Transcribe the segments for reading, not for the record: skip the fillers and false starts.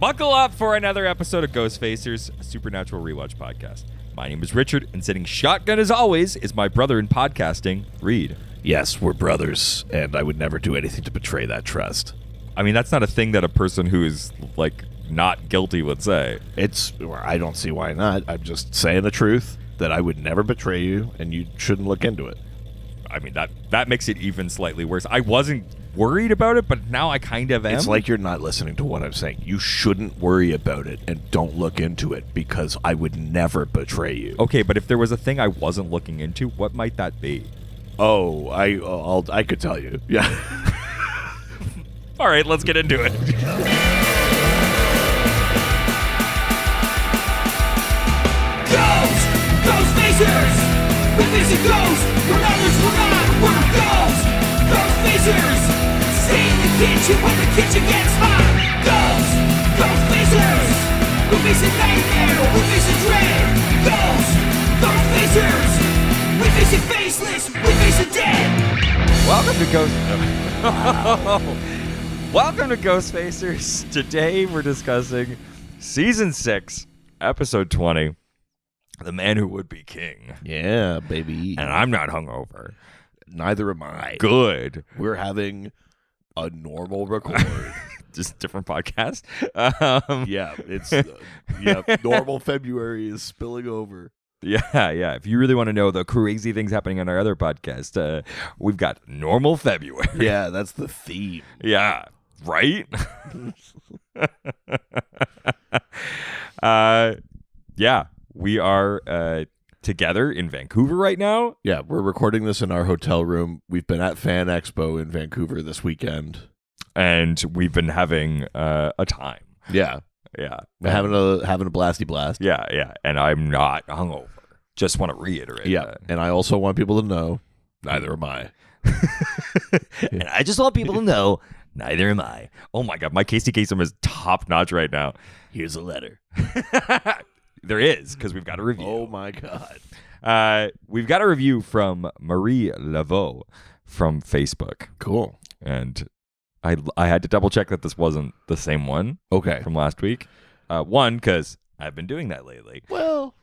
Buckle up for another episode of Ghost Facers, a supernatural rewatch podcast. My name is Richard, and sitting shotgun as always is my brother in podcasting, Reed. Yes, we're brothers, and I would never do anything to betray that trust. I mean, that's not a thing that a person who is, like, not guilty would say. I don't see why not. I'm just saying the truth, that I would never betray you, and you shouldn't look into it. I mean, that makes it even slightly worse. I wasn't worried about it, but now I kind of am. It's like you're not listening to what I'm saying. You shouldn't worry about it, and don't look into it, because I would never betray you. Okay, but if there was a thing I wasn't looking into, what might that be? Oh, I could tell you. Yeah. All right, let's get into it. Ghost Facers! We're facing ghosts! We're others, we're not! We're ghosts! Ghost Facers! Stay in the kitchen when the kitchen gets hot! Ghost Facers! We're facing nightmare! We're facing dread! Ghost Facers! We're facing faceless! We're facing dead! Welcome to Ghost Facers. Today we're discussing Season 6, Episode 20, The Man Who Would Be King. Yeah, baby. And I'm not hungover. Neither am I. Good. We're having a normal record. Just different podcast. Yeah, it's normal February is spilling over. Yeah. If you really want to know the crazy things happening on our other podcast, we've got normal February. Yeah, that's the theme. Yeah, right? Yeah, we are together in Vancouver right now. Yeah, we're recording this in our hotel room. We've been at Fan Expo in Vancouver this weekend. And we've been having a time. Yeah. Yeah. Having a blasty blast. Yeah. And I'm not hungover. Just want to reiterate that. And I also want people to know, neither am I. And I just want people to know, neither am I. Oh my God, my Casey Kasem is top notch right now. Here's a letter. There is, because we've got a review. Oh my God. We've got a review from Marie Laveau from Facebook. Cool. And I had to double check that this wasn't the same one. Okay. From last week. One, because I've been doing that lately. Well.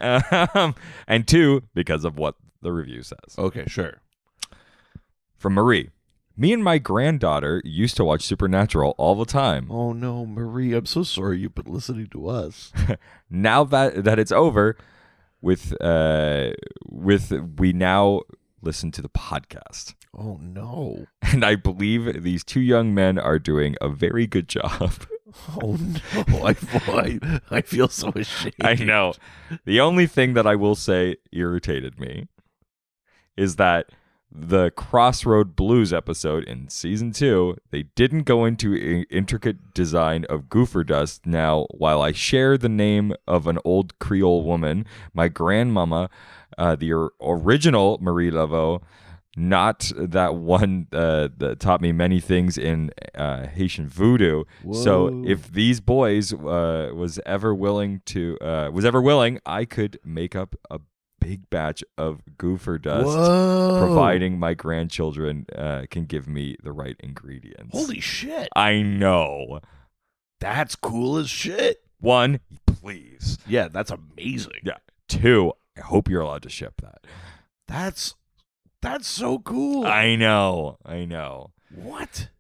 And two, because of what the review says. Okay, sure. From Marie. Me and my granddaughter used to watch Supernatural all the time. Oh no, Marie, I'm so sorry you've been listening to us. Now that it's over, with we now listen to the podcast. Oh no. And I believe these two young men are doing a very good job. Oh no, I feel so ashamed. I know. The only thing that I will say irritated me is that the Crossroad Blues episode in Season 2, they didn't go into intricate design of goofer dust. Now, while I share the name of an old Creole woman, my grandmama, the original Marie Laveau, not that one that taught me many things in Haitian voodoo. Whoa. So if these boys was ever willing, I could make up a big batch of goofer dust. Whoa. Providing my grandchildren can give me the right ingredients. Holy shit. I know. That's cool as shit. One, please. Yeah, that's amazing. Yeah. Two, I hope you're allowed to ship that. That's so cool. I know. What?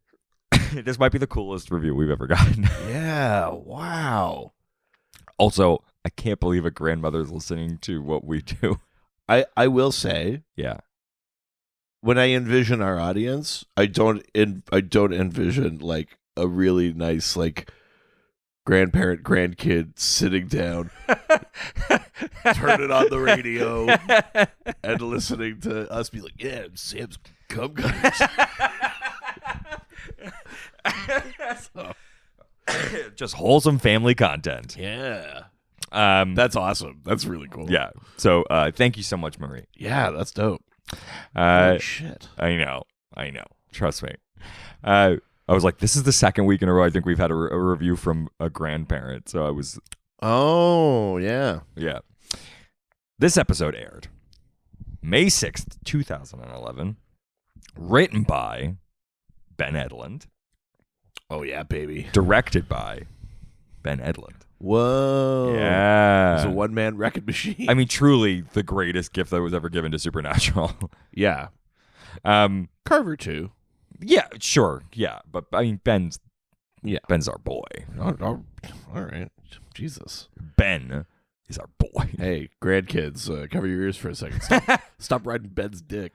This might be the coolest review we've ever gotten. Yeah, wow. Also, I can't believe a grandmother's listening to what we do. I will say, Yeah. when I envision our audience, I don't envision like a really nice like grandparent grandkid sitting down, turning on the radio and listening to us be like, yeah, Sam's cum guys. So, Just wholesome family content. yeah. That's That's awesome. That's really cool. yeah. So thank you so much, Marie. Yeah, that's dope. Holy shit. I know. Trust me. I was like, this is the second week in a row I think we've had a review from a grandparent. So I was... Oh, yeah. Yeah. This episode aired May 6th, 2011. Written by Ben Edlund. Oh, yeah, baby. Directed by Ben Edlund. Whoa. Yeah. It's a one-man wrecking machine. I mean, truly the greatest gift that was ever given to Supernatural. yeah. Carver, too. Yeah, sure. Yeah. But I mean, Ben's our boy. All right. Jesus. Ben is our boy. Hey, grandkids, cover your ears for a second. Stop riding Ben's dick.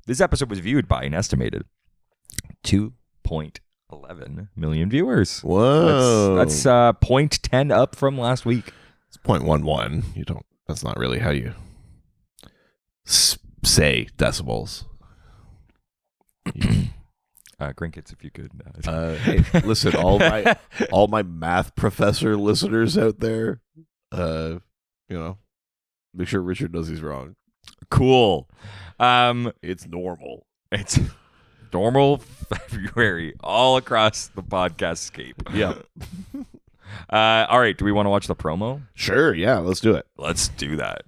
This episode was viewed by an estimated 2.11 million viewers. Whoa. That's 0.10 up from last week. It's 0.11. That's not really how you say decibels. Grandkids, if you could. Hey, listen, all my math professor listeners out there, make sure Richard knows he's wrong. Cool. It's normal. It's normal February all across the podcast scape. Yeah. All right. Do we want to watch the promo? Sure. Yeah. Let's do it. Let's do that.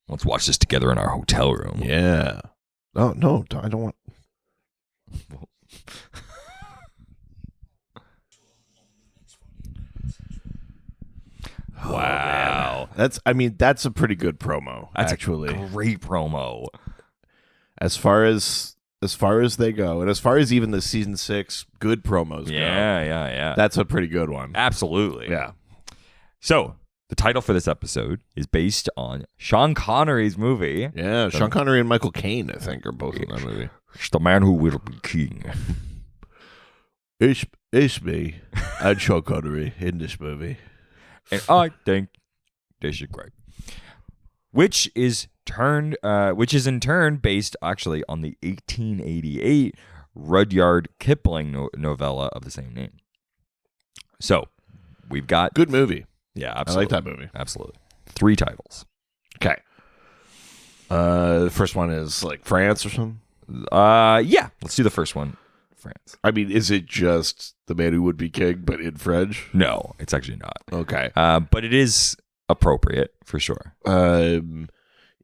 Let's watch this together in our hotel room. Yeah. Oh, no, I don't want. Wow. That's a pretty good promo. That's actually a great promo. As far as they go, and as far as even the season 6 good promos go. Yeah. That's a pretty good one. Absolutely. Yeah. So, the title for this episode is based on Sean Connery's movie. Yeah, Sean Connery and Michael Caine, I think, are both in that movie. It's The Man Who Will Be King. It's me and Sean Connery in this movie. And I think this is great. Which is in turn based actually on the 1888 Rudyard Kipling novella of the same name. So, we've got Good movie. Yeah, I absolutely. like that movie. Absolutely. 3 titles. Okay. The first one is like France or something? Yeah. Let's do the first one. France. I mean, is it just The Man Who Would Be King, but in French? No, it's actually not. Okay. But it is appropriate for sure.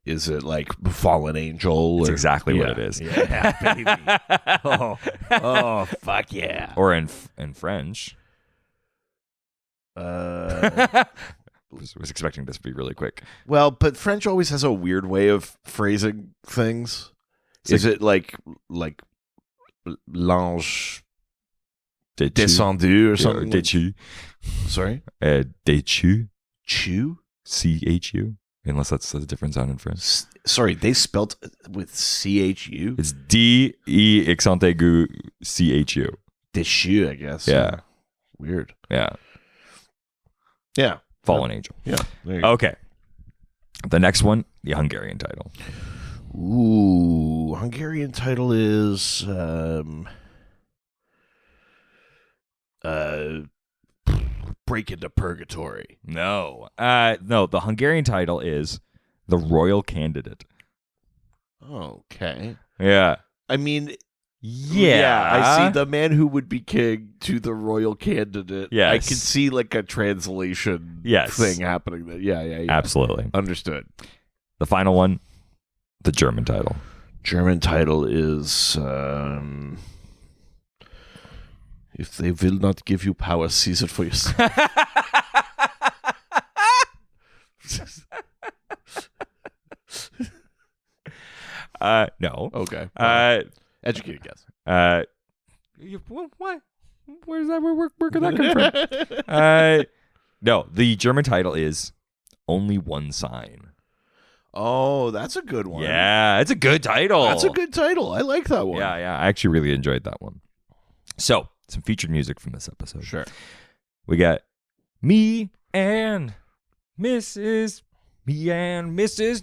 Is it like Fallen Angel? It's exactly what it is. Yeah, baby. oh, fuck yeah. Or in French. Was expecting this to be really quick. Well, but French always has a weird way of phrasing things. Is it like l'ange descendu or something? Déchu. Sorry? Déchu. Chew? C-H-U. Unless that's a different sound in French. Sorry, they spelt with C-H-U? It's D-E accent aigu C-H-U. Déchu, I guess. Yeah. Weird. Yeah. Yeah. Fallen Angel. Yeah. There you go. Okay. The next one, the Hungarian title. Ooh, Hungarian title is Break into Purgatory. No. No, the Hungarian title is The Royal Candidate. Okay. Yeah. I mean, yeah. I see The Man Who Would Be King to The Royal Candidate. Yes. I can see like a translation thing happening there. Yeah. Absolutely. Understood. The final one, the German title. German title is If they will not give you power, seize it for yourself. No. Okay. Educated guess. What? Where's that? Where could that come from? No, the German title is Only One Sign. Oh, that's a good one. Yeah, it's a good title. That's a good title. I like that one. Yeah. I actually really enjoyed that one. So, some featured music from this episode. Sure. We got Me and Mrs.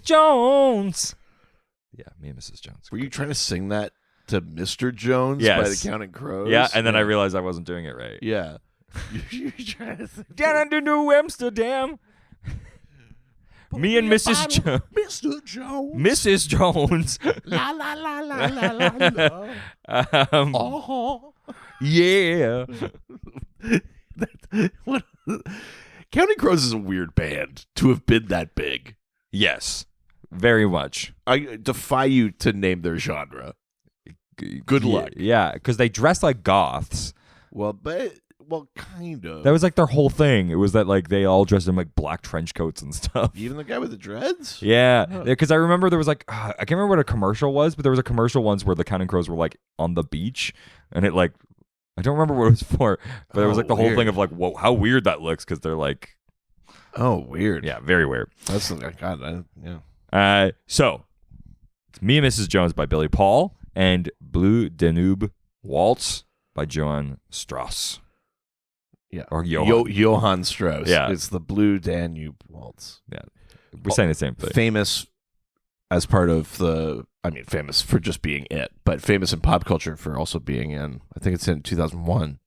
Jones. Yeah, Me and Mrs. Jones. Were you trying to sing that to Mr. Jones Yes. by the Counting Crows? Yeah, and then I realized I wasn't doing it right. Yeah. You're trying to sing Down to New Amsterdam. Me and Mrs. Jones. Mr. Jones. Mrs. Jones. La la la la la la la. Yeah. What? Counting Crows is a weird band to have been that big. Yes, very much. I defy you to name their genre. Good luck. Yeah, because they dress like goths. Well, kind of. That was like their whole thing. It was that like they all dressed in like black trench coats and stuff. Even the guy with the dreads? Yeah, because I remember there was like I can't remember what a commercial was, but there was a commercial once where the Counting Crows were like on the beach, and it like I don't remember what it was for, but it was like the whole thing of like, whoa, how weird that looks because they're like, oh, weird. Yeah, very weird. That's yeah. So it's Me and Mrs. Jones by Billy Paul and Blue Danube Waltz by Johann Strauss. Yeah. Or Johann. Johann Strauss. Yeah. It's the Blue Danube Waltz. Yeah. We're saying the same thing. Famous as part of famous for just being it, but famous in pop culture for also being in, I think it's in 2001,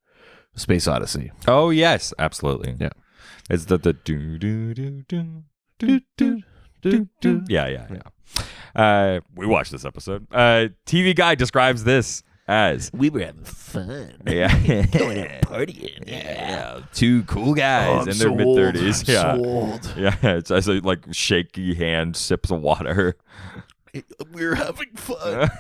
Space Odyssey. Oh, yes. Absolutely. Yeah. It's the do do do do do do do do. Yeah. We watched this episode. TV Guide describes this as we were having fun. Yeah. Going out partying. Yeah. Two cool guys in their mid-30s. Yeah. So old. Yeah. It's a like shaky hand, sips of water. We're having fun.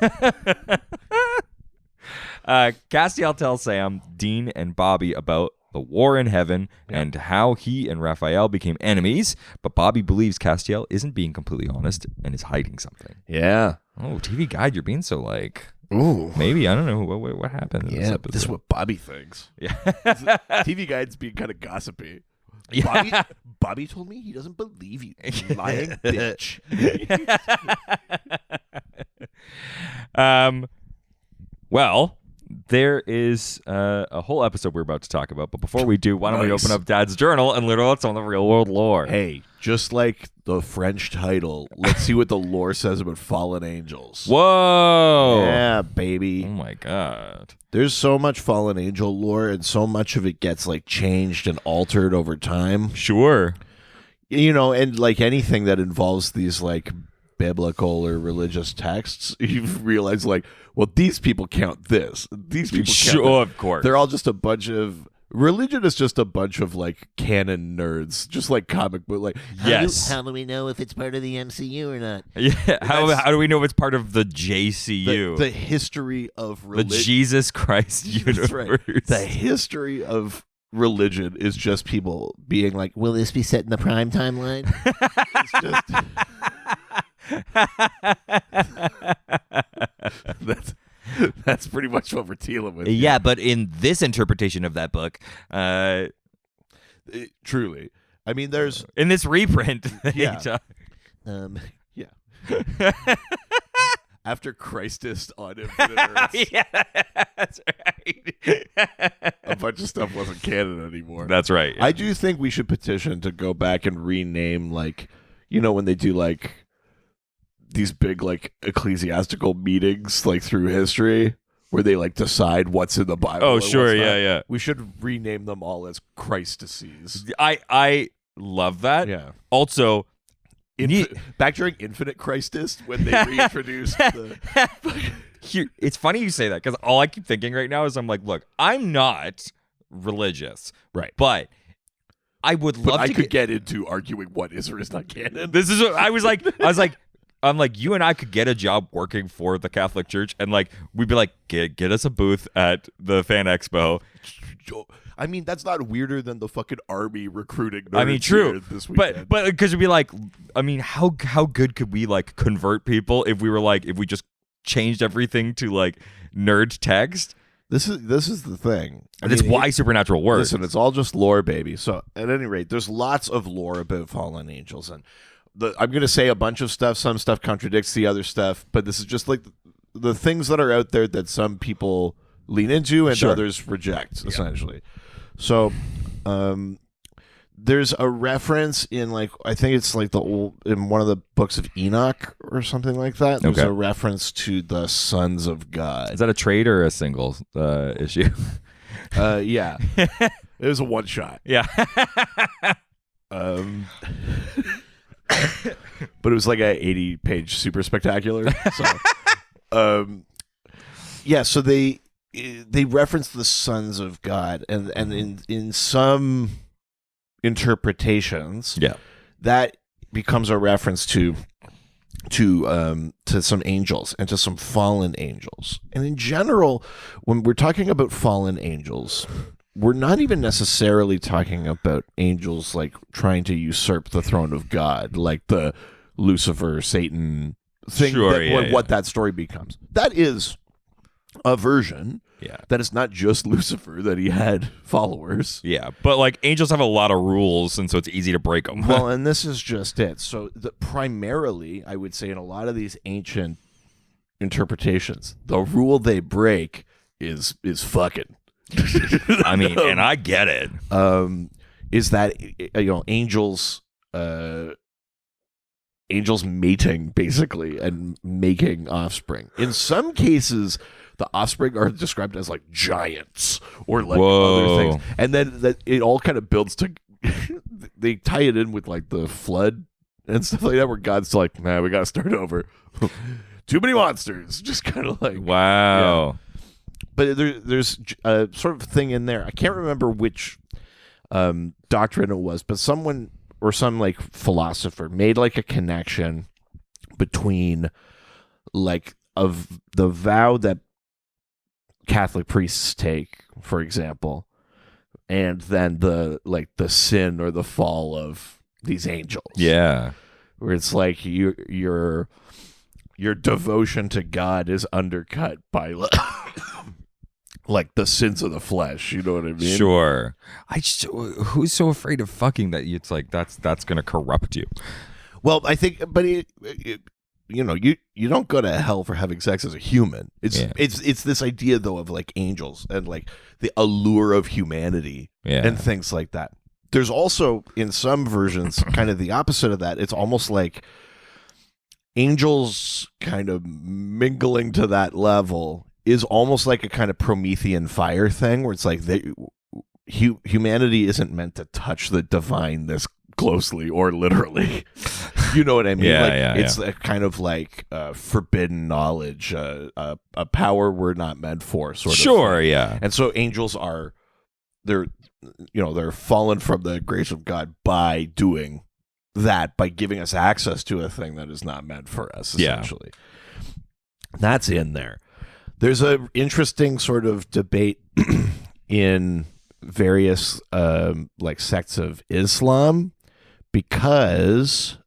Castiel tells Sam, Dean, and Bobby about the war in heaven and how he and Raphael became enemies, but Bobby believes Castiel isn't being completely honest and is hiding something. Yeah. Oh, TV Guide, you're being so like... Ooh. Maybe. I don't know. What happened in this episode? This is what Bobby thinks. Yeah. TV Guide's being kind of gossipy. Yeah. Bobby told me he doesn't believe you, you lying bitch. Well, there is a whole episode we're about to talk about, but before we do, why don't we open up Dad's journal and learn out some of the real world lore? Hey, just like the French title, let's see what the lore says about fallen angels. Whoa! Yeah, baby. Oh my god. There's so much fallen angel lore, and so much of it gets like changed and altered over time. Sure. You know, and like anything that involves these like biblical or religious texts, you realize like, well, these people count this. These people count that. Of course. They're all just a bunch of... Religion is just a bunch of like canon nerds, just like comic book. Like, how do we know if it's part of the MCU or not? Yeah. How do we know if it's part of the JCU? The history of religion. The Jesus Christ universe. Right. The history of religion is just people being like, will this be set in the prime timeline? It's just... That's pretty much what we're dealing with. Yeah, but in this interpretation of that book, truly, I mean, there's in this reprint. Yeah. Yeah. After Christist on Infinite Earths, Yeah, that's right. a bunch of stuff wasn't canon anymore. That's right. Yeah. I do think we should petition to go back and rename, like, you know, when they do like these big like ecclesiastical meetings like through history where they like decide what's in the Bible. Oh, and sure, what's not. yeah. We should rename them all as Christices. I love that. Yeah. Also, back during Infinite Christist when they reintroduced the... It's funny you say that because all I keep thinking right now is I'm like, look, I'm not religious, right? But I would love. But I could get into arguing what is or is not canon. This is what I was like. I'm like, you and I could get a job working for the Catholic Church, and like we'd be like, get us a booth at the Fan Expo. I mean, that's not weirder than the fucking army recruiting. I mean, true. This weekend. But because it'd be like, I mean, how good could we like convert people if we were like if we just changed everything to like nerd text? This is the thing. And it's why Supernatural works. Listen, it's all just lore, baby. So at any rate, there's lots of lore about fallen angels, and I'm going to say a bunch of stuff. Some stuff contradicts the other stuff, but this is just like the things that are out there that some people lean into and others reject, essentially. So there's a reference in like, I think it's like in one of the books of Enoch or something like that. There's a reference to the sons of God. Is that a trade or a single issue? Yeah. It was a one shot. Yeah. But it was like a 80-page super spectacular. So, yeah. So they reference the sons of God, and in some interpretations, yeah, that becomes a reference to to some angels and to some fallen angels. And in general, when we're talking about fallen angels, we're not even necessarily talking about angels like trying to usurp the throne of God, like the Lucifer, Satan thing, what that story becomes. That is a version. Yeah. That it's not just Lucifer, that he had followers. Yeah, but like angels have a lot of rules, and so it's easy to break them. Well, and this is just it. So primarily, I would say in a lot of these ancient interpretations, the rule they break is fucking. I mean, and I get it. Is that angels mating basically and making offspring. In some cases, the offspring are described as like giants or like other things, and then that it all kind of builds to. They tie it in with like the flood and stuff like that, where God's like, "Man, we got to start over. Too many monsters." Just kind of like wow. Yeah. But there's a sort of thing in there. I can't remember which doctrine it was, but someone or some like philosopher made like a connection between like of the vow that Catholic priests take, for example, and then the sin or the fall of these angels. Yeah. Where it's like your devotion to God is undercut by like the sins of the flesh, you know what I mean? Sure. Who's so afraid of fucking that it's like that's gonna corrupt you? Well, I think, but you don't go to hell for having sex as a human. It's this idea though of like angels and like the allure of humanity and things like that. There's also in some versions kind of the opposite of that. It's almost like angels kind of mingling to that level is almost like a kind of Promethean fire thing, where it's like humanity isn't meant to touch the divine this closely or literally. You know what I mean? It's a kind of like forbidden knowledge, a power we're not meant for, sort of. Sure, thing. yeah. And so angels they're fallen from the grace of God by doing that, by giving us access to a thing that is not meant for us, essentially. That's in there. There's a interesting sort of debate in various like sects of Islam, because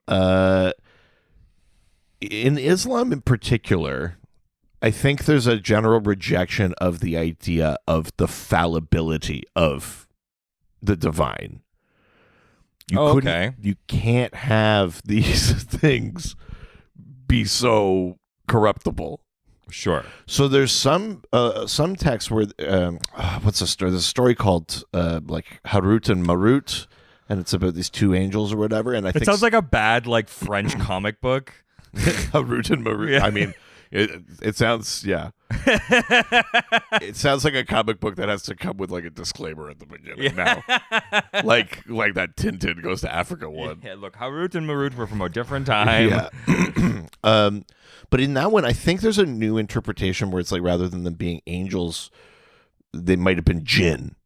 in Islam in particular, I think there's a general rejection of the idea of the fallibility of the divine. You can't have these things be so corruptible. Sure. So there's some texts where what's the story? There's a story called like Harut and Marut, and it's about these two angels or whatever. And I think it sounds like a bad like French comic book. Harut and Marut. Yeah. I mean, it sounds it sounds like a comic book that has to come with like a disclaimer at the beginning. Now, like that Tintin Goes to Africa one. Yeah, look, Harut and Marut were from a different time. Yeah. But in that one, I think there's a new interpretation where it's like rather than them being angels, they might have been jinn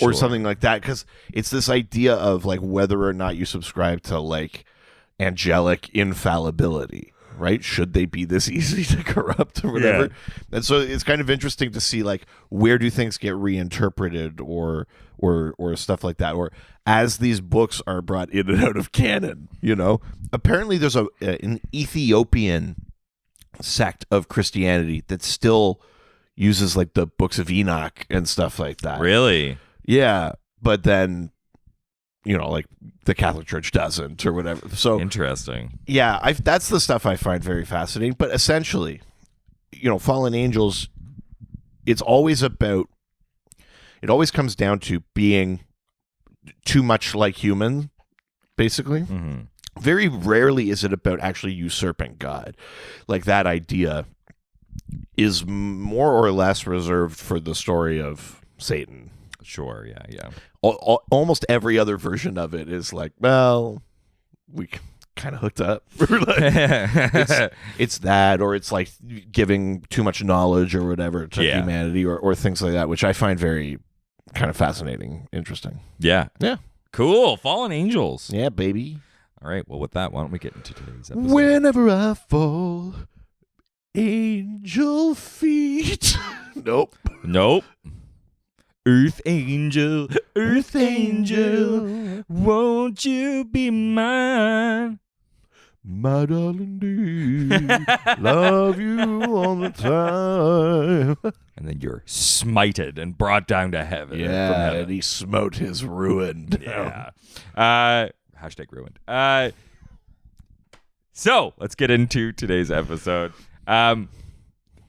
or something like that. Because it's this idea of like whether or not you subscribe to like angelic infallibility, right? Should they be this easy to corrupt or whatever? Yeah. And so it's kind of interesting to see like where do things get reinterpreted or stuff like that, or as these books are brought in and out of canon. Apparently there's an Ethiopian sect of Christianity that still uses like the books of Enoch and stuff like that. Really? Yeah, but then like the Catholic Church doesn't or whatever. So interesting. Yeah, that's the stuff I find very fascinating. But essentially, fallen angels, it always comes down to being too much like human, basically. Mm-hmm. Very rarely is it about actually usurping God. Like that idea is more or less reserved for the story of Satan. Sure, yeah. Almost every other version of it is like, well, we kind of hooked up. it's that, or it's like giving too much knowledge or whatever to humanity or things like that, which I find very kind of fascinating, interesting. Yeah. Yeah. Cool. Fallen angels. Yeah, baby. All right. Well, with that, why don't we get into today's episode? Whenever I fall, angel feet. Nope. Nope. Earth angel, earth angel, won't you be mine? My darling dear, love you all the time. And then you're smited and brought down to heaven. from Yeah, heaven. and he smote his ruin down. Yeah. Hashtag ruined. So let's get into today's episode.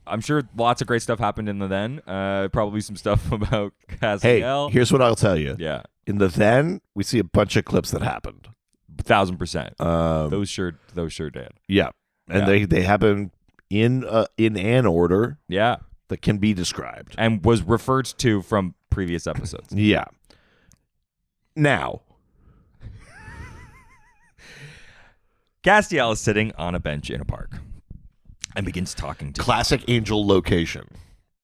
I'm sure lots of great stuff happened in the then. Probably some stuff about Hey, Castiel. here's what I'll tell you. Yeah. In the then, we see a bunch of clips that happened. 1,000%. Um, Those sure did. yeah, and Yeah. they happen in an order Yeah. that can be described. And was referred to from previous episodes. Yeah. Now, Castiel is sitting on a bench in a park and begins talking to classic angel location.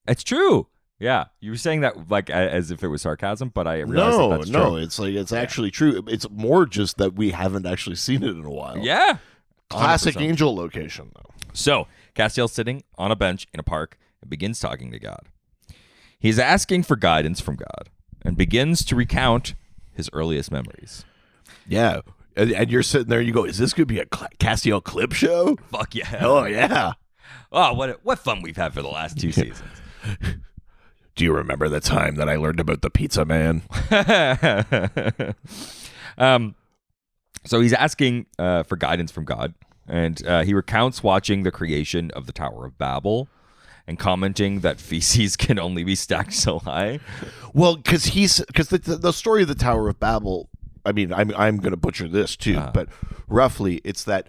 It's true. Yeah. You were saying that like as if it was sarcasm, but I realized that that's No, true. it's like it's actually true. It's more just that we haven't actually seen it in a while. Yeah. Classic 100%. angel location though. So, Castiel's sitting on a bench in a park and begins talking to God. He's asking for guidance from God and begins to recount his earliest memories. Yeah. And you're sitting there and you go, is this going to be a Castiel clip show? Fuck yeah. Oh, yeah. Oh, what fun we've had for the last 2 seasons. Do you remember the time that I learned about the pizza man? So he's asking for guidance from God, and he recounts watching the creation of the Tower of Babel and commenting that feces can only be stacked so high. Well, because the story of the Tower of Babel, I mean, I'm going to butcher this too, but roughly it's that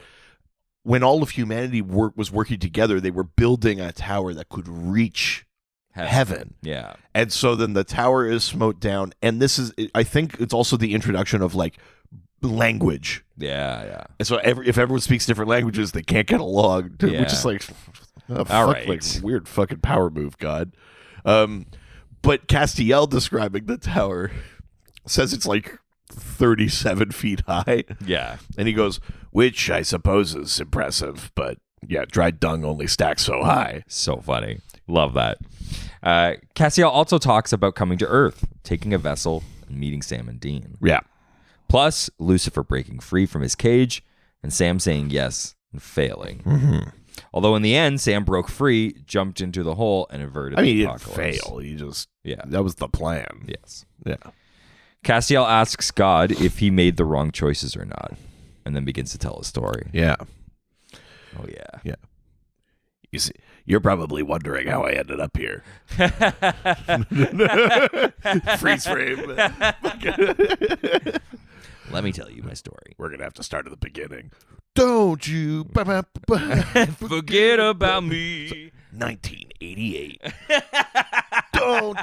when all of humanity was working together, they were building a tower that could reach heaven. Yeah. And so then the tower is smote down, and this is, I think it's also the introduction of like language. Yeah. And so if everyone speaks different languages, they can't get along, Yeah. which is like, All fuck, right. like weird fucking power move, God. But Castiel describing the tower says it's like 37 feet high. Yeah. And he goes, which I suppose is impressive, but yeah, dried dung only stacks so high. So funny. Love that. Castiel also talks about coming to Earth, taking a vessel, and meeting Sam and Dean. Yeah. Plus, Lucifer breaking free from his cage, and Sam saying yes and failing. Mm-hmm. Although in the end, Sam broke free, jumped into the hole, and averted I mean, he the didn't apocalypse. fail. He just, Yeah. that was the plan. Yes. Yeah. Castiel asks God if he made the wrong choices or not, and then begins to tell his story. Yeah. Oh, yeah. Yeah. You see, you're probably wondering how I ended up here. Freeze frame. Let me tell you my story. We're going to have to start at the beginning. Don't you Forget about me. 1988. Don't.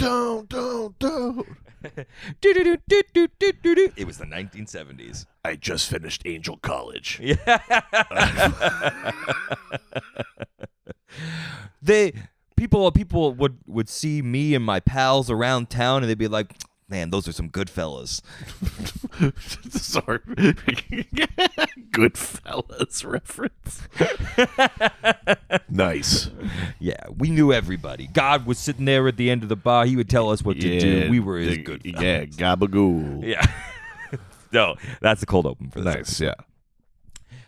It was the 1970s. I just finished Angel College. People would see me and my pals around town, and they'd be like, "Man, those are some good fellas." Sorry. Goodfellas reference. Nice. Yeah, we knew everybody. God was sitting there at the end of the bar. He would tell us what to do. We were his good fellas. Yeah, gabagool. Yeah. No, that's the cold open for this. Nice, yeah.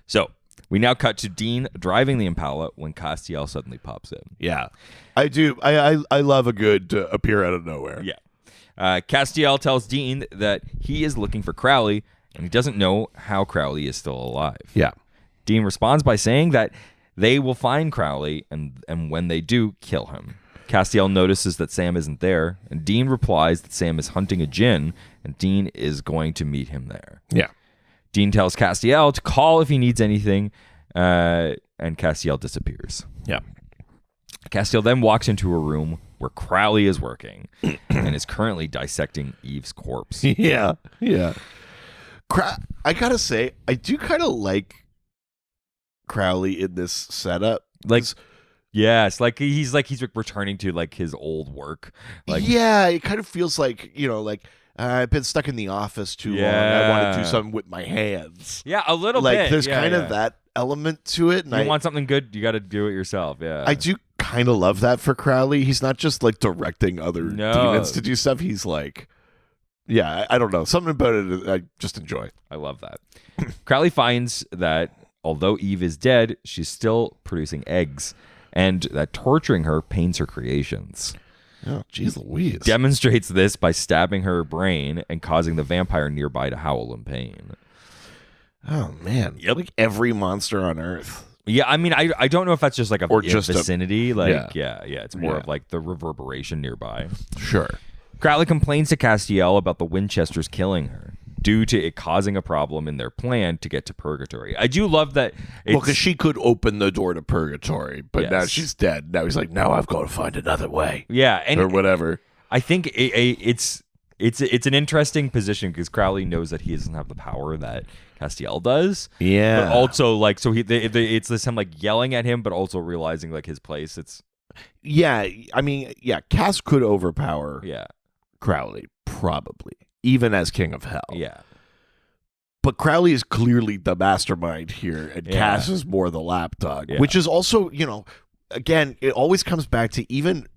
So we now cut to Dean driving the Impala when Castiel suddenly pops in. Yeah. I do. I love a good appear out of nowhere. Yeah. Castiel tells Dean that he is looking for Crowley, and he doesn't know how Crowley is still alive. Yeah. Dean responds by saying that they will find Crowley, and when they do, kill him. Castiel notices that Sam isn't there, and Dean replies that Sam is hunting a djinn, and Dean is going to meet him there. Yeah. Dean tells Castiel to call if he needs anything, and Castiel disappears. Yeah. Castiel then walks into a room where Crowley is working and is currently dissecting Eve's corpse. Yeah. Yeah. I gotta say, I do kind of like Crowley in this setup. Like, yes, like he's returning to like his old work. Like, yeah, it kind of feels like, I've been stuck in the office too long. I want to do something with my hands. Yeah, a little Like bit. there's Yeah, kind yeah. of that element to it. And You want something good, you got to do it yourself. Yeah. I do kind of love that for Crowley. He's not just like directing other No. demons to do stuff. He's like, yeah, I don't know. Something about it I just enjoy. I love that. Crowley finds that although Eve is dead, she's still producing eggs, and that torturing her pains her creations. Oh, jeez Louise. Demonstrates this by stabbing her brain and causing the vampire nearby to howl in pain. Oh, man. Like every monster on Earth. Yeah, I mean, I don't know if that's just like Or just a- vicinity. Like, yeah. it's more Yeah. of like the reverberation nearby. Sure. Crowley complains to Castiel about the Winchesters killing her due to it causing a problem in their plan to get to purgatory. I do love that. Well, because she could open the door to purgatory, but now Yes. she's dead. Now he's like, now I've got to find another way. Yeah, and Or whatever. I think it's an interesting position because Crowley knows that he doesn't have the power that Castiel does. Yeah. But also, like, so it's this him like yelling at him, but also realizing like his place. It's Yeah. I mean, yeah, Cass could overpower yeah, Crowley, probably, even as King of Hell. yeah, But Crowley is clearly the mastermind here, and Yeah. Cass is more the lapdog, Yeah. which is also, again, it always comes back to even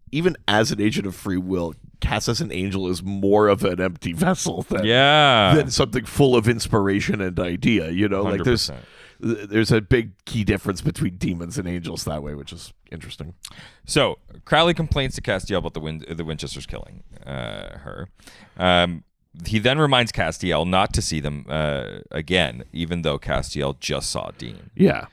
as an agent of free will, Cass as an angel is more of an empty vessel than something full of inspiration and idea. Like 100%. there's a big key difference between demons and angels that way, which is interesting. So Crowley complains to Castiel about the Winchesters killing her. He then reminds Castiel not to see them again, even though Castiel just saw Dean. Yeah.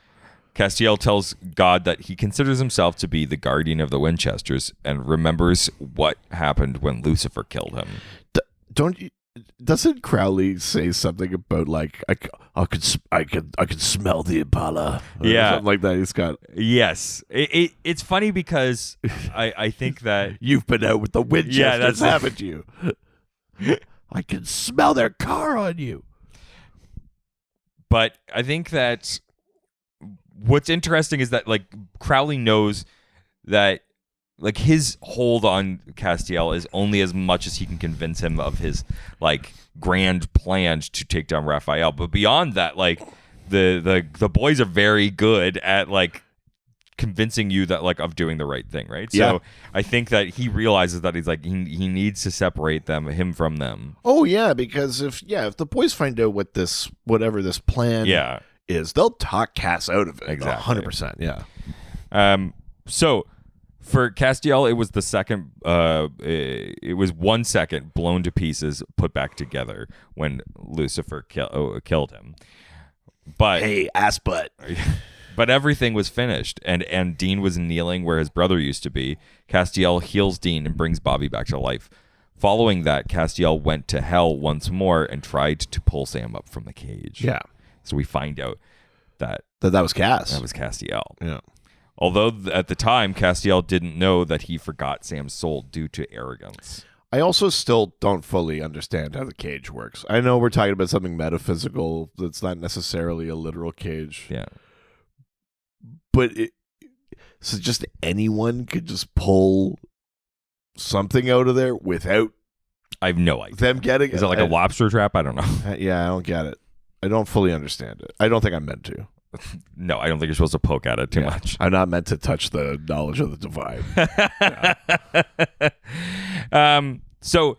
Castiel tells God that he considers himself to be the guardian of the Winchesters and remembers what happened when Lucifer killed him. Doesn't Crowley say something about like I could smell the Impala? Or Yeah. something like that. He's got Yes, it's funny because I think that you've been out with the Winchesters, Yeah, that's- haven't you? I can smell their car on you. But I think that what's interesting is that like Crowley knows that like his hold on Castiel is only as much as he can convince him of his like grand plans to take down Raphael. But beyond that, like the boys are very good at like convincing you that like of doing the right thing, right? Yeah. So I think that he realizes that he's like he needs to separate him from them. Oh yeah, because if the boys find out whatever this plan Yeah. is, they'll talk Cass out of it. Exactly. 100%. Yeah. So for Castiel, it was the second. It was 1 second blown to pieces, put back together when Lucifer killed him. But Hey, ass butt. but everything was finished, and Dean was kneeling where his brother used to be. Castiel heals Dean and brings Bobby back to life. Following that, Castiel went to hell once more and tried to pull Sam up from the cage. Yeah. So we find out that That was Cass. that was Castiel. Yeah. Although at the time, Castiel didn't know that he forgot Sam's soul due to arrogance. I also still don't fully understand how the cage works. I know we're talking about something metaphysical that's not necessarily a literal cage. Yeah. But so just anyone could just pull something out of there without I have no idea. them getting Is it like a lobster trap? I don't know. Yeah, I don't get it. I don't fully understand it. I don't think I'm meant to. No, I don't think you're supposed to poke at it too Yeah. much. I'm not meant to touch the knowledge of the divine. So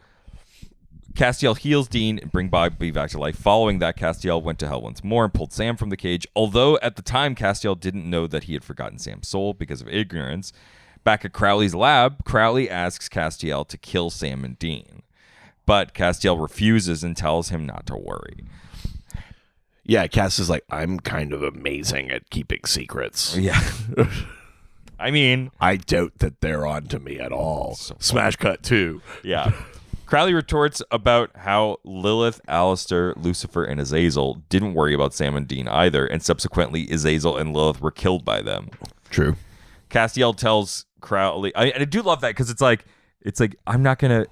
Castiel heals Dean and bring Bobby back to life. Following that, Castiel went to hell once more and pulled Sam from the cage. Although at the time, Castiel didn't know that he had forgotten Sam's soul because of ignorance. Back at Crowley's lab, Crowley asks Castiel to kill Sam and Dean. But Castiel refuses and tells him not to worry. Yeah, Cass is like, I'm kind of amazing at keeping secrets. Yeah. I mean, I doubt that they're on to me at all. So funny. Smash cut 2. yeah. Crowley retorts about how Lilith, Alistair, Lucifer, and Azazel didn't worry about Sam and Dean either, and subsequently Azazel and Lilith were killed by them. True. Castiel tells Crowley, I do love that because it's like I'm not gonna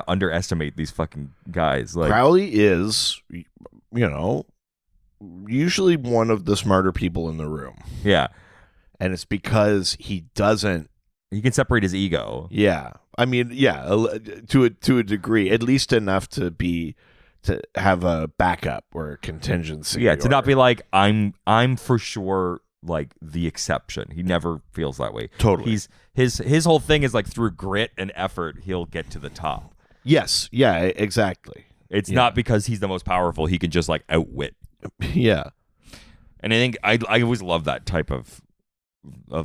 underestimate these fucking guys. Like Crowley is, usually one of the smarter people in the room. yeah, And it's because he doesn't. he can separate his ego. Yeah. I mean, yeah, to a degree, at least enough to have a backup or a contingency. Yeah, to not be like I'm for sure like the exception. He never feels that way. Totally. His whole thing is like through grit and effort he'll get to the top. Yes, yeah, exactly. It's not because he's the most powerful. He can just like outwit. Yeah. And I think I always love that type of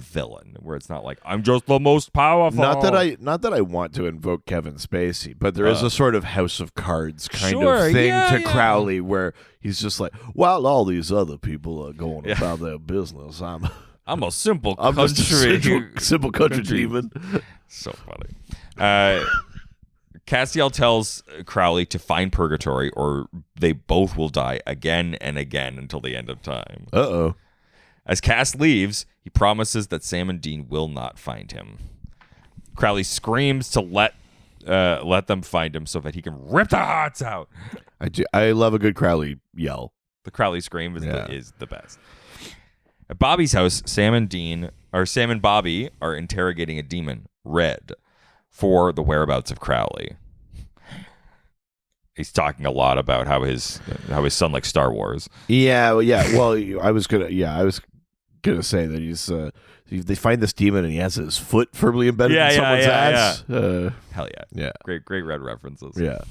villain where it's not like I'm just the most powerful. Not that I want to invoke Kevin Spacey, but there is a sort of House of Cards kind Sure, of thing yeah, to yeah. Crowley where he's just like, while all these other people are going about their business, I'm a simple I'm country. just a simple country demon. So funny. Castiel tells Crowley to find purgatory or they both will die again and again until the end of time. Uh-oh. As Cass leaves, he promises that Sam and Dean will not find him. Crowley screams to let them find him so that he can rip their hearts out. I love a good Crowley yell. The Crowley scream is the best. At Bobby's house, Sam and Bobby are interrogating a demon, Red, for the whereabouts of Crowley. He's talking a lot about how his son likes Star Wars. Yeah, well, yeah. Well, I was gonna say that he's they find this demon and he has his foot firmly embedded in someone's ass. Hell yeah, Yeah, great Red references. yeah,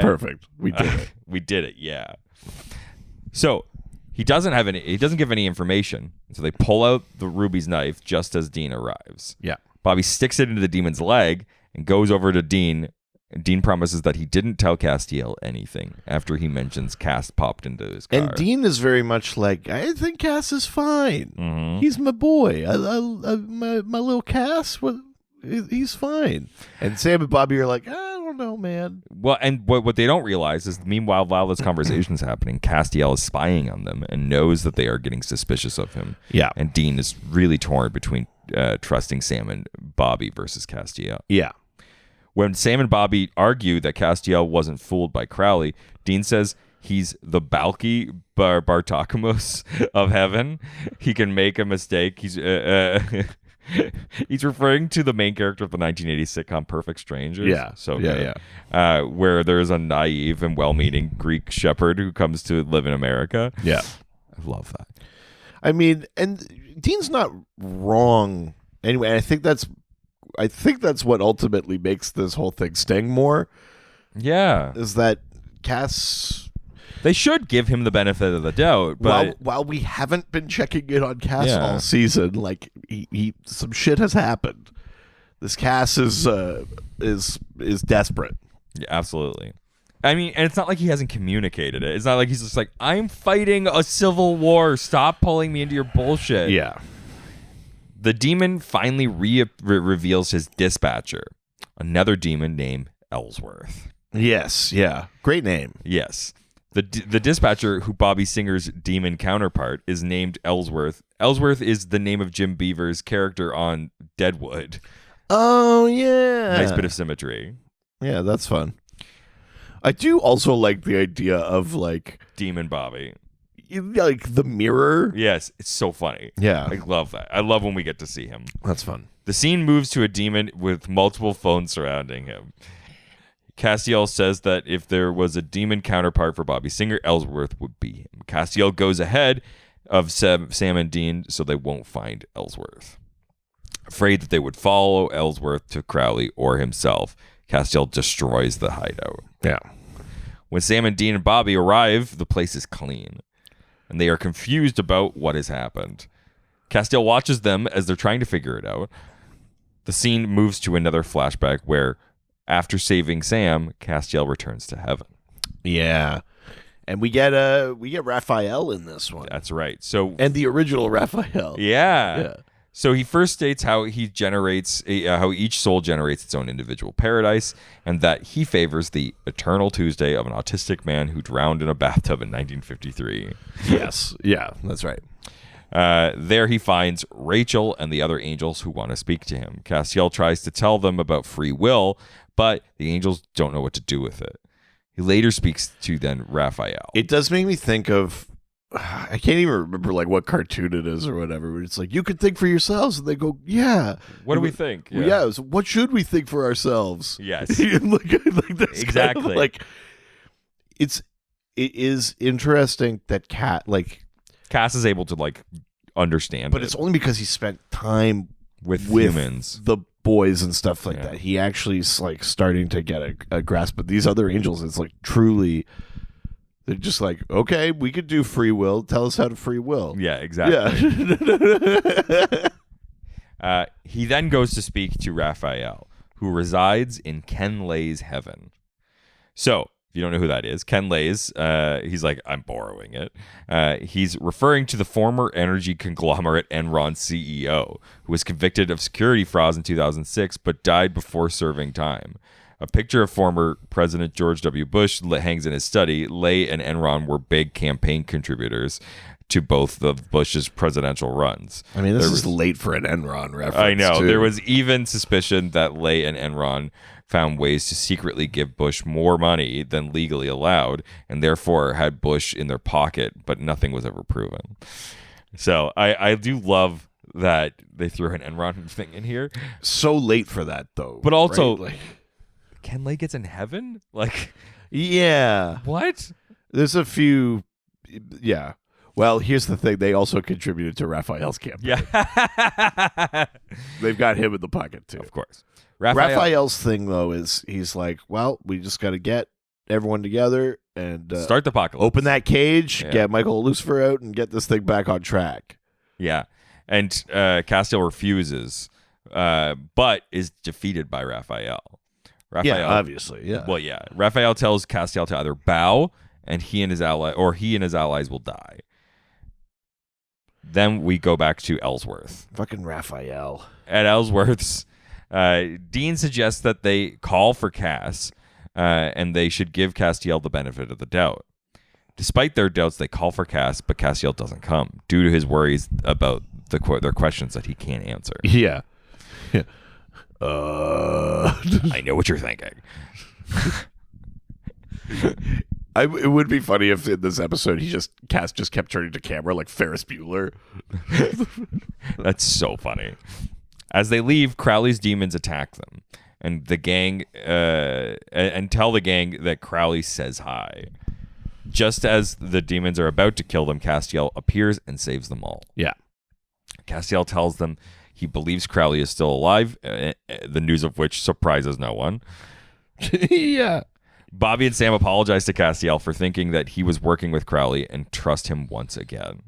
perfect. We did it. We did it. Yeah. So he doesn't give any information. So they pull out the Ruby's knife just as Dean arrives. Yeah. Bobby sticks it into the demon's leg and goes over to Dean. Dean promises that he didn't tell Castiel anything after he mentions Cass popped into his car. And Dean is very much like, I think Cass is fine. Mm-hmm. He's my boy. My little Cass, he's fine. And Sam and Bobby are like, I don't know, man. Well, and what they don't realize is, meanwhile, while this conversation is happening, Castiel is spying on them and knows that they are getting suspicious of him. Yeah. And Dean is really torn between trusting Sam and Bobby versus Castiel. Yeah. When Sam and Bobby argue that Castiel wasn't fooled by Crowley, Dean says he's the Balky Bartakamos of heaven. He can make a mistake. He's referring to the main character of the 1980s sitcom Perfect Strangers. Yeah. So yeah, good. Where there's a naive and well-meaning Greek shepherd who comes to live in America. Yeah. I love that. I mean, and Dean's not wrong. Anyway, I think that's what ultimately makes this whole thing sting more. Yeah. Is that Cass... They should give him the benefit of the doubt, but while we haven't been checking in on Cass Yeah. all season, like he some shit has happened. This Cass is desperate. yeah, absolutely. I mean, and it's not like he hasn't communicated it. It's not like he's just like, I'm fighting a civil war. Stop pulling me into your bullshit. Yeah. The demon finally reveals his dispatcher, another demon named Ellsworth. Yes. Yeah. Great name. Yes. The dispatcher, who Bobby Singer's demon counterpart, is named Ellsworth. Ellsworth is the name of Jim Beaver's character on Deadwood. Oh yeah. Nice bit of symmetry. Yeah, that's fun. I do also like the idea of like Demon Bobby. the mirror. Yes, it's so funny. Yeah. I love that. I love when we get to see him. That's fun. The scene moves to a demon with multiple phones surrounding him. Castiel says that if there was a demon counterpart for Bobby Singer, Ellsworth would be him. Castiel goes ahead of Sam and Dean so they won't find Ellsworth. Afraid that they would follow Ellsworth to Crowley or himself, Castiel destroys the hideout. Yeah. When Sam and Dean and Bobby arrive, the place is clean, and they are confused about what has happened. Castiel watches them as they're trying to figure it out. The scene moves to another flashback where, after saving Sam, Castiel returns to heaven. Yeah. And we get Raphael in this one. That's right. So, And the original Raphael. yeah. Yeah. So he first states how he generates, how each soul generates its own individual paradise, and that he favors the eternal Tuesday of an autistic man who drowned in a bathtub in 1953. Yes. Yeah, that's right. There he finds Rachel and the other angels who want to speak to him. Castiel tries to tell them about free will, but the angels don't know what to do with it. He later speaks to then Raphael. It does make me think of I can't even remember like what cartoon it is or whatever. But it's like, you can think for yourselves, and they go, yeah. What do we think? Yeah. So what should we think for ourselves? Yes. like that's Exactly. kind of like it is interesting that Cass is able to like understand, but it's only because he spent time with humans. the boys and stuff like Yeah. that. He actually is like starting to get a grasp. But these other angels, it's like truly, they're just like, okay, we could do free will. Tell us how to free will. Yeah, exactly. Yeah. He then goes to speak to Raphael, who resides in Ken Lay's heaven. So, if you don't know who that is, Ken Lay's, he's like, I'm borrowing it. He's referring to the former energy conglomerate Enron CEO, who was convicted of security frauds in 2006, but died before serving time. A picture of former President George W. Bush hangs in his study. Lay and Enron were big campaign contributors to both of Bush's presidential runs. I mean, this is late for an Enron reference. I know. too. There was even suspicion that Lay and Enron found ways to secretly give Bush more money than legally allowed, and therefore had Bush in their pocket, but nothing was ever proven. So I do love that they threw an Enron thing in here. So late for that, though. But also, right? Ken Lay gets in heaven? Like, Yeah. what? There's a few. Yeah. Well, here's the thing. They also contributed to Raphael's campaign. Yeah. They've got him in the pocket, too. Of course. Raphael's thing, though, is he's like, well, we just got to get everyone together and Start the apocalypse. open that cage, Yeah. get Michael Lucifer out, and get this thing back on track. Yeah. And Castiel refuses, but is defeated by Raphael. Yeah, obviously. Yeah. Well, yeah. Raphael tells Castiel to either bow, and he and his allies will die. Then we go back to Ellsworth. Fucking Raphael. At Ellsworth's, Dean suggests that they call for Cass, and they should give Castiel the benefit of the doubt. Despite their doubts, they call for Cass, but Castiel doesn't come due to his worries about their questions that he can't answer. Yeah. Yeah. I know what you're thinking. It would be funny if in this episode Cass just kept turning to camera like Ferris Bueller. That's so funny. As they leave, Crowley's demons attack them, and the gang and tell the gang that Crowley says hi. Just as the demons are about to kill them, Castiel appears and saves them all. Yeah. Castiel tells them he believes Crowley is still alive, the news of which surprises no one. Yeah. Bobby and Sam apologize to Castiel for thinking that he was working with Crowley and trust him once again.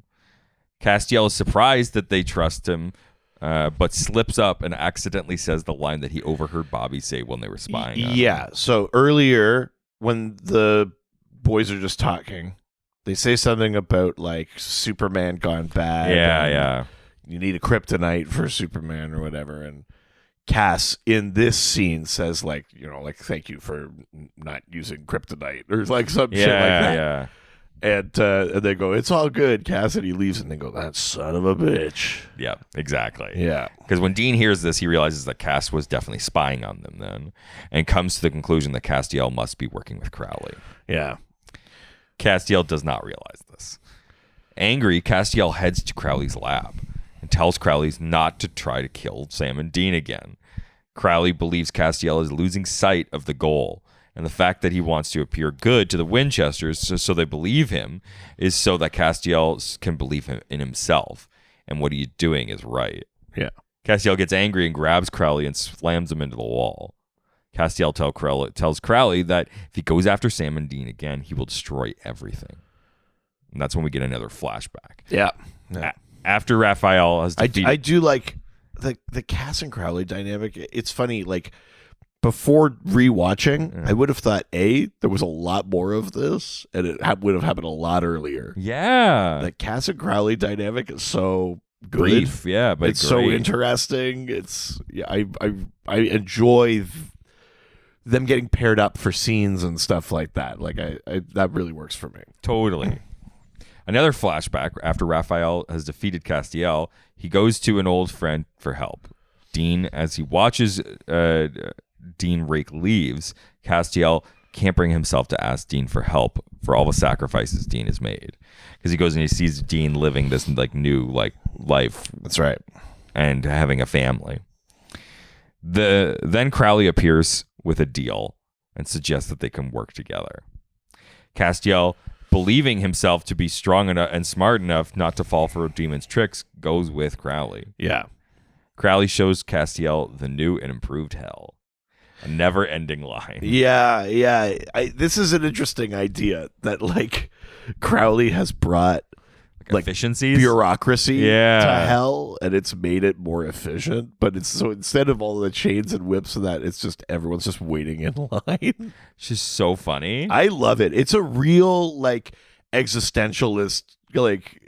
Castiel is surprised that they trust him, but slips up and accidentally says the line that he overheard Bobby say when they were spying on him. Yeah. So earlier, when the boys are just talking, they say something about like Superman gone bad. Yeah. You need a kryptonite for Superman or whatever. And Cass in this scene says like, thank you for not using kryptonite or like some shit like that. Yeah. And they go, it's all good, Cass. And he leaves and they go, that son of a bitch. Yeah, exactly. Yeah. Because when Dean hears this, he realizes that Cass was definitely spying on them then, and comes to the conclusion that Castiel must be working with Crowley. Yeah. Castiel does not realize this. Angry, Castiel heads to Crowley's lab and tells Crowley not to try to kill Sam and Dean again. Crowley believes Castiel is losing sight of the goal, and the fact that he wants to appear good to the Winchesters so they believe him is so that Castiel can believe in himself, and what he's doing is right. Yeah. Castiel gets angry and grabs Crowley and slams him into the wall. Castiel tells Crowley that if he goes after Sam and Dean again, he will destroy everything. And that's when we get another flashback. Yeah. After Raphael has defeated... I do like the Cass and Crowley dynamic. It's funny, like, before rewatching, I would have thought, there was a lot more of this, and it would have happened a lot earlier. Yeah. The Cass and Crowley dynamic is so good. Brief, yeah, but it's so great. interesting. It's I enjoy them getting paired up for scenes and stuff like that. Like I that really works for me. Totally. Another flashback after Raphael has defeated Castiel, he goes to an old friend for help. Dean, as he watches Dean rake leaves, Castiel can't bring himself to ask Dean for help for all the sacrifices Dean has made, because he goes and he sees Dean living this like new like life. That's right. And having a family. Then Crowley appears with a deal and suggests that they can work together. Castiel, believing himself to be strong enough and smart enough not to fall for a demon's tricks, goes with Crowley. Yeah. Crowley shows Castiel the new and improved hell. A never-ending line. Yeah. This is an interesting idea that like Crowley has brought like efficiencies, bureaucracy Yeah. to hell, and it's made it more efficient. But it's so instead of all the chains and whips and that, it's just everyone's just waiting in line. It's just so funny. I love it. It's a real like existentialist like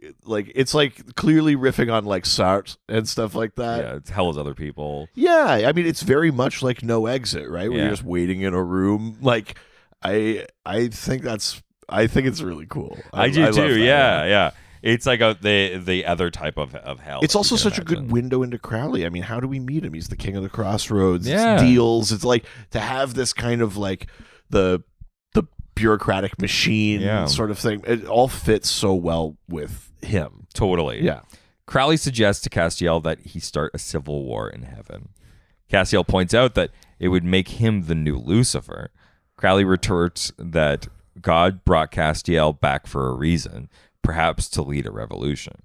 it's like clearly riffing on like Sartre and stuff like that. Yeah, it's hell as other people. Yeah, I mean it's very much like No Exit, right? Where Yeah. you're just waiting in a room. Like I think it's really cool. I do love too. that. Yeah. It's like the other type of hell. It's that also you can such a good imagine. window into Crowley. I mean, how do we meet him? He's the king of the crossroads. Yeah. It's deals. It's like to have this kind of like the bureaucratic machine Yeah. sort of thing. It all fits so well with him. Totally. Yeah. Crowley suggests to Castiel that he start a civil war in heaven. Castiel points out that it would make him the new Lucifer. Crowley retorts that God brought Castiel back for a reason, perhaps to lead a revolution.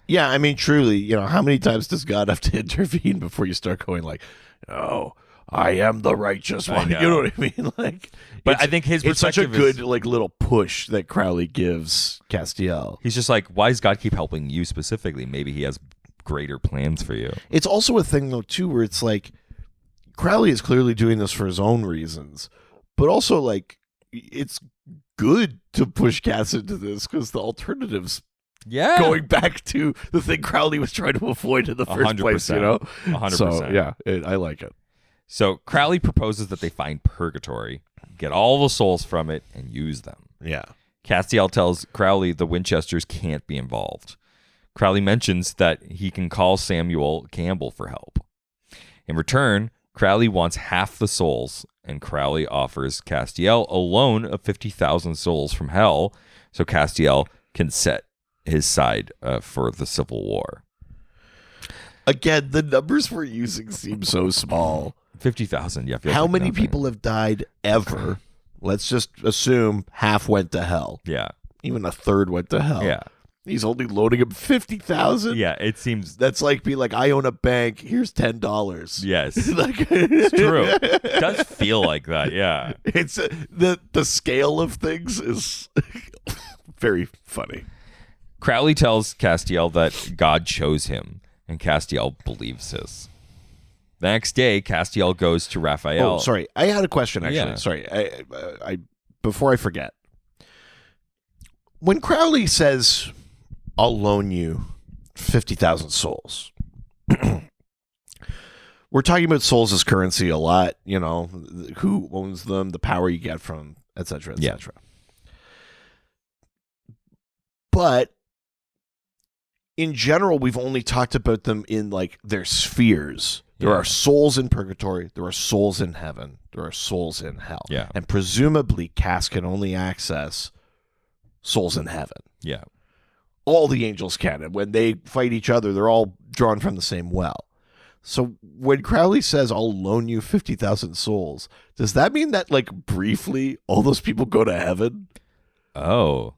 Yeah, I mean, truly, you know, how many times does God have to intervene before you start going like, "Oh, I am the righteous one"? You know what I mean? Like, But it's- I think his it's such a perspective is- good like little push that Crowley gives Castiel. He's just like, why does God keep helping you specifically? Maybe he has greater plans for you. It's also a thing though too, where it's like Crowley is clearly doing this for his own reasons, but also like it's good to push Cass into this because the alternatives Yeah. going back to the thing Crowley was trying to avoid in the first place, you know? 100%. So, yeah, I like it. So Crowley proposes that they find purgatory, get all the souls from it, and use them. Yeah. Castiel tells Crowley the Winchesters can't be involved. Crowley mentions that he can call Samuel Campbell for help. In return, Crowley wants half the souls, and Crowley offers Castiel a loan of 50,000 souls from hell so Castiel can set his side for the Civil War. Again, the numbers we're using seem so small. 50,000, yeah. feels How like many nothing. people have died ever? Let's just assume half went to hell. Yeah. Even a third went to hell. Yeah. He's only loading him 50,000. Yeah, it seems... That's like be like, I own a bank. Here's $10. Yes. Like, It's true. It does feel like that, yeah. It's the scale of things is very funny. Crowley tells Castiel that God chose him, and Castiel believes this. The next day, Castiel goes to Raphael. Oh, sorry. I had a question, actually. Yeah. Sorry. I before I forget. When Crowley says, I'll loan you 50,000 souls, we're talking about souls as currency a lot, you know, who owns them, the power you get from, et cetera, et Yeah. cetera. But in general, we've only talked about them in like their spheres. There Yeah. are souls in purgatory. There are souls in heaven. There are souls in hell. Yeah. And presumably, Cass can only access souls in heaven. Yeah. All the angels can. And when they fight each other, they're all drawn from the same well. So when Crowley says, I'll loan you 50,000 souls, does that mean that, like, briefly, all those people go to heaven? Oh.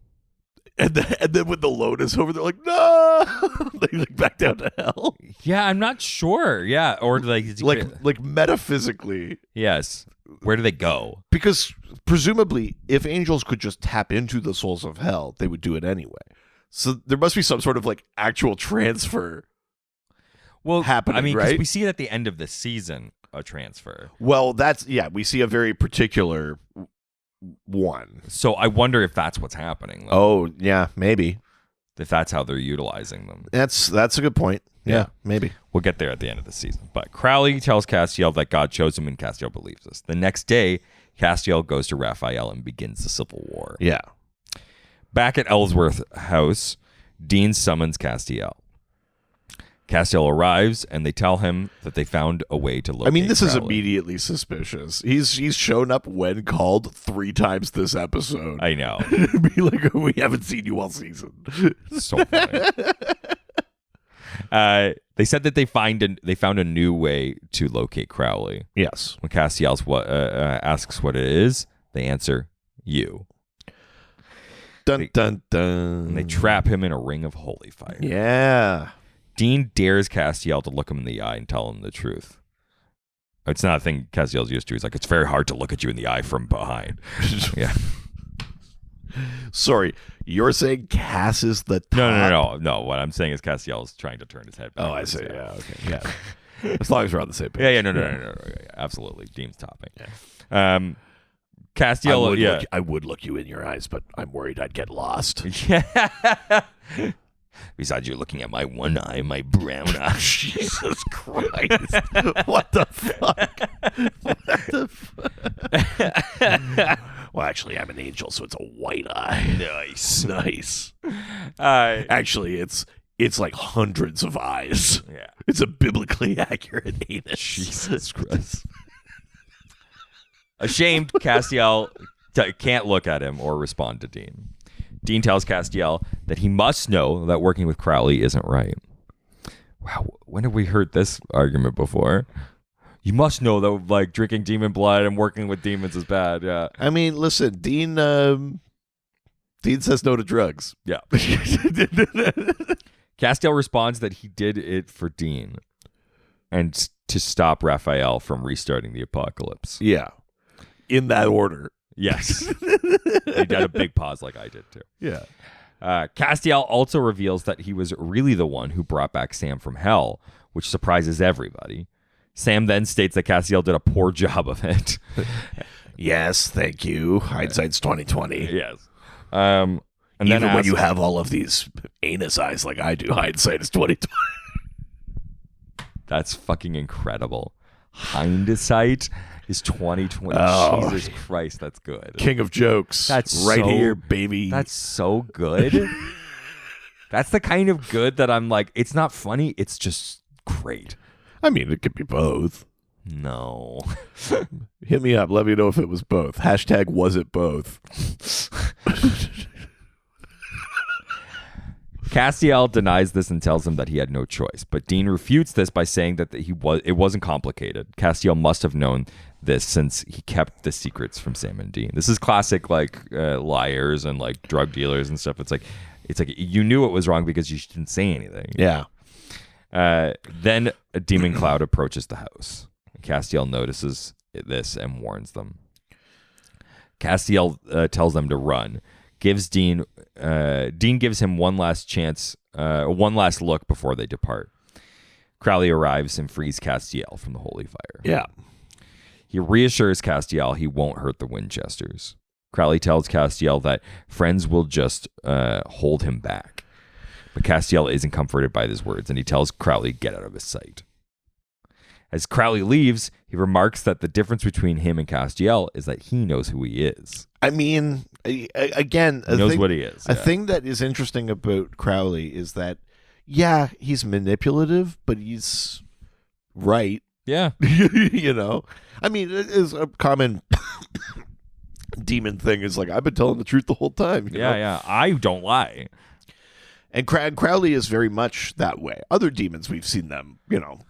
And then when the loan is over, they're like, no! They like back down to hell. Yeah, I'm not sure. Yeah. Or like... Like metaphysically. Yes. Where do they go? Because presumably, if angels could just tap into the souls of hell, they would do it anyway. So there must be some sort of like actual transfer. Well, happening, I mean, 'cause right? we see it at the end of the season, a transfer. Well, we see a very particular one. So I wonder if that's what's happening. Though. Oh, yeah, maybe. If that's how they're utilizing them. That's a good point. Yeah, maybe. We'll get there at the end of the season. But Crowley tells Castiel that God chose him, and Castiel believes this. The next day, Castiel goes to Raphael and begins the Civil War. Yeah. Back at Ellsworth House, Dean summons Castiel. Castiel arrives, and they tell him that they found a way to locate I mean, this is Crowley. immediately suspicious. He's shown up when called 3 times this episode. I know. Be like, we haven't seen you all season. So funny. They said that they found a new way to locate Crowley. Yes. When Castiel asks what it is, they answer, you. Dun, dun, dun. And they trap him in a ring of holy fire. Yeah. Dean dares Castiel to look him in the eye and tell him the truth. It's not a thing Castiel's used to. He's like, it's very hard to look at you in the eye from behind. Yeah. Sorry, you're saying Cass is the top? No. What I'm saying is Castiel is trying to turn his head back. Oh, I see. Yeah, okay. Yeah. As long as we're on the same page. Yeah, no. Yeah, absolutely. Dean's topping. Yeah. Castiel, I would look you in your eyes, but I'm worried I'd get lost. Yeah. Besides, you're looking at my one eye, my brown eye. Jesus Christ. What the fuck? Well, actually, I'm an angel, so it's a white eye. Nice. Actually, it's like hundreds of eyes. Yeah. It's a biblically accurate anus. Jesus Christ. Ashamed, Castiel can't look at him or respond to Dean. Dean tells Castiel that he must know that working with Crowley isn't right. Wow, when have we heard this argument before? You must know that like drinking demon blood and working with demons is bad. Yeah. I mean, listen, Dean says no to drugs. Yeah. Castiel responds that he did it for Dean and to stop Raphael from restarting the apocalypse. Yeah. In that order. Yes. He did a big pause like I did too. Yeah. Castiel also reveals that he was really the one who brought back Sam from hell, which surprises everybody. Sam then states that Castiel did a poor job of it. Yes, thank you. Hindsight's 20/20. Yes. And Even then when you have all of these anus eyes like I do, hindsight is 20/20. That's fucking incredible. Hindsight is 20/20. Oh. Jesus Christ, that's good. King of jokes. That's right so- here, baby. That's so good. That's the kind of good that I'm like, it's not funny, it's just great. I mean, it could be both. No. Hit me up. Let me know if it was both. Hashtag was it both. Castiel denies this and tells him that he had no choice, but Dean refutes this by saying that it wasn't complicated. Castiel must have known this since he kept the secrets from Sam and Dean. This is classic like liars and like drug dealers and stuff. It's like you knew it was wrong because you didn't say anything. Yeah. Then a demon cloud approaches the house. Castiel notices this and warns them. Castiel tells them to run. Dean gives him one last chance, one last look before they depart. Crowley arrives and frees Castiel from the holy fire. Yeah. He reassures Castiel he won't hurt the Winchesters. Crowley tells Castiel that friends will just hold him back. But Castiel isn't comforted by his words, and he tells Crowley get out of his sight. As Crowley leaves, he remarks that the difference between him and Castiel is that he knows who he is. I mean, again, He knows what he is. A thing that is interesting about Crowley is that, yeah, he's manipulative, but he's right. Yeah. You know? I mean, it is a common demon thing is like, I've been telling the truth the whole time. You know? Yeah. I don't lie. And Crowley is very much that way. Other demons, we've seen them,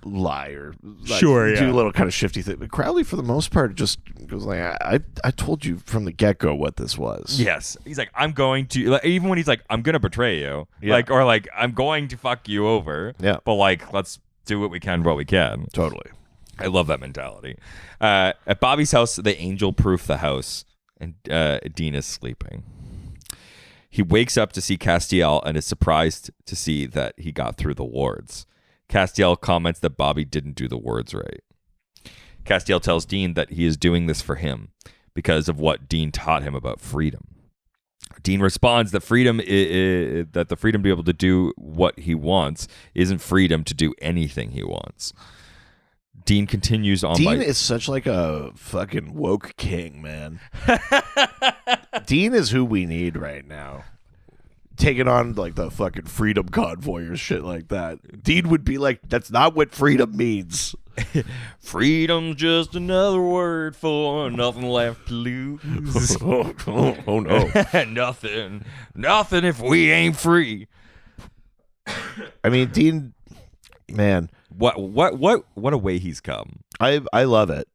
lie or do a little kind of shifty thing. But Crowley, for the most part, just goes like, I told you from the get-go what this was. Yes. He's like, I'm going to, like, even when he's like, I'm going to betray you. Yeah. Or I'm going to fuck you over. Yeah. But let's do what we can. Totally. I love that mentality. At Bobby's house, the angel proof the house, and Dean is sleeping. He wakes up to see Castiel and is surprised to see that he got through the wards. Castiel comments that Bobby didn't do the words right. Castiel tells Dean that he is doing this for him because of what Dean taught him about freedom. Dean responds that that the freedom to be able to do what he wants isn't freedom to do anything he wants. Dean continues on. Dean is such like a fucking woke king, man. Dean is who we need right now. taking on like the fucking freedom convoy or shit like that. Dean would be like, that's not what freedom means. Freedom's just another word for nothing left to lose. Oh no. Nothing if we ain't free. I mean, Dean, man, What a way he's come. I love it.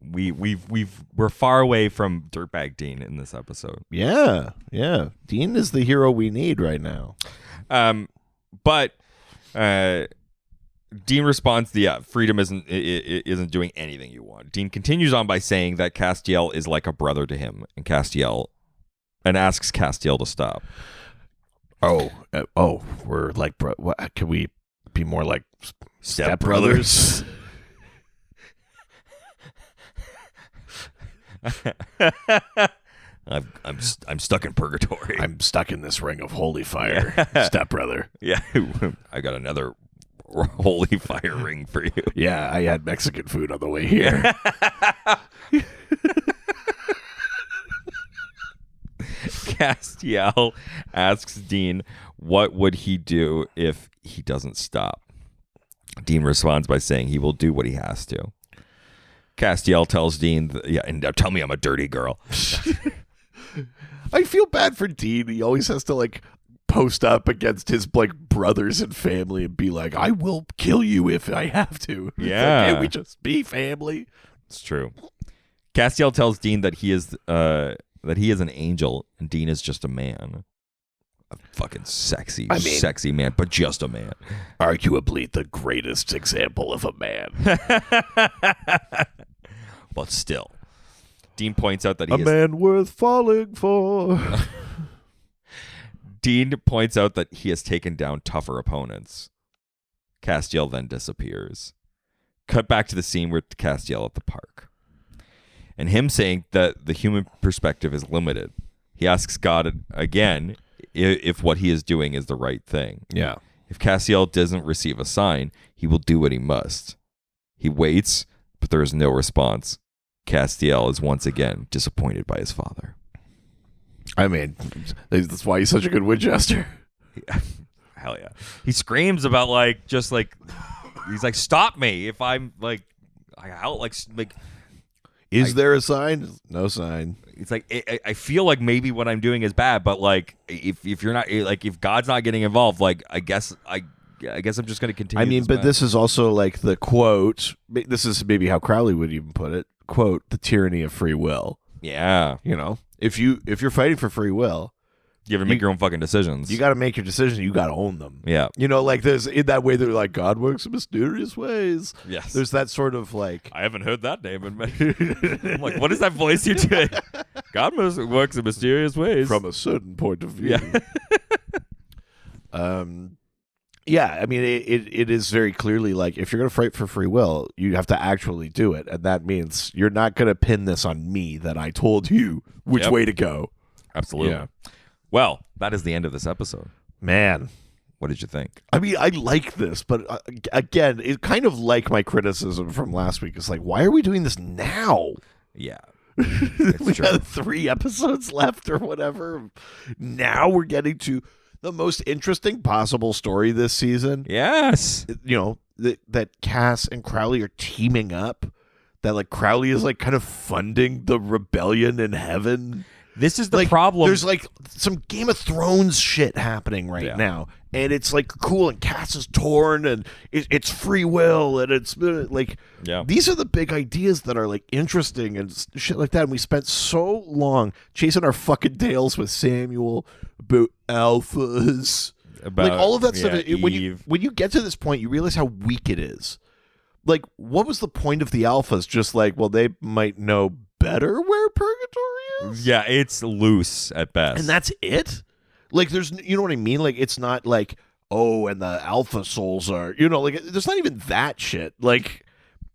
We're far away from Dirtbag Dean in this episode. Yeah. Dean is the hero we need right now. But Dean responds, freedom isn't doing anything you want. Dean continues on by saying that Castiel is like a brother to him, and asks Castiel to stop. We're like, can we be more like stepbrothers? I'm stuck in purgatory. I'm stuck in this ring of holy fire, stepbrother. Yeah, I got another holy fire ring for you. Yeah, I had Mexican food on the way here. Castiel asks Dean what would he do if he doesn't stop. Dean responds by saying he will do what he has to. Castiel tells Dean, and now tell me I'm a dirty girl. I feel bad for Dean. He always has to like post up against his like brothers and family and be like, I will kill you if I have to. Yeah. Like, can't we just be family? It's true. Castiel tells Dean that he is an angel and Dean is just a man. A fucking sexy man, but just a man. Arguably the greatest example of a man. But still. Dean points out that a man worth falling for. Dean points out that he has taken down tougher opponents. Castiel then disappears. Cut back to the scene with Castiel at the park. And him saying that the human perspective is limited. He asks God again if what he is doing is the right thing. Yeah. If Castiel doesn't receive a sign, he will do what he must. He waits, but there is no response. Castiel is once again disappointed by his father. I mean, that's why he's such a good Winchester. Hell yeah. He screams about he's like, stop me if I'm like, is there a sign? No sign. It's like I feel like maybe what I'm doing is bad, but like if you're not like if God's not getting involved, like I guess I'm just going to continue. I mean, but this is also like the quote. This is maybe how Crowley would even put it. Quote: "The tyranny of free will." Yeah, you know, if you're fighting for free will, you have to make your own fucking decisions. You got to make your decisions. You got to own them. Yeah, you know, like there's in that way they're like God works in mysterious ways. Yes, there's that sort of like I haven't heard that name in I'm like, what is that voice you're doing? God works in mysterious ways from a certain point of view. Yeah. Yeah, I mean, it is very clearly like if you're going to fight for free will, you have to actually do it. And that means you're not going to pin this on me that I told you which way to go. Absolutely. Yeah. Well, that is the end of this episode. Man. What did you think? I mean, I like this, but again, it kind of like my criticism from last week. It's like, why are we doing this now? Yeah. We got 3 episodes left or whatever. Now we're getting to the most interesting possible story this season. Yes. You know, that Cass and Crowley are teaming up. That like Crowley is like kind of funding the rebellion in heaven. This is the problem. There's like some Game of Thrones shit happening right now. And it's like cool, and Cass is torn, and it's free will, and it's like these are the big ideas that are like interesting and shit like that. And we spent so long chasing our fucking tails with Samuel about alphas, like all of that stuff. When you get to this point, you realize how weak it is. Like, what was the point of the alphas? Just like, well, they might know better where purgatory is. Yeah, it's loose at best, and that's it. Like, there's, you know what I mean? Like, it's not like, oh, and the alpha souls are, you know, like, there's not even that shit. Like,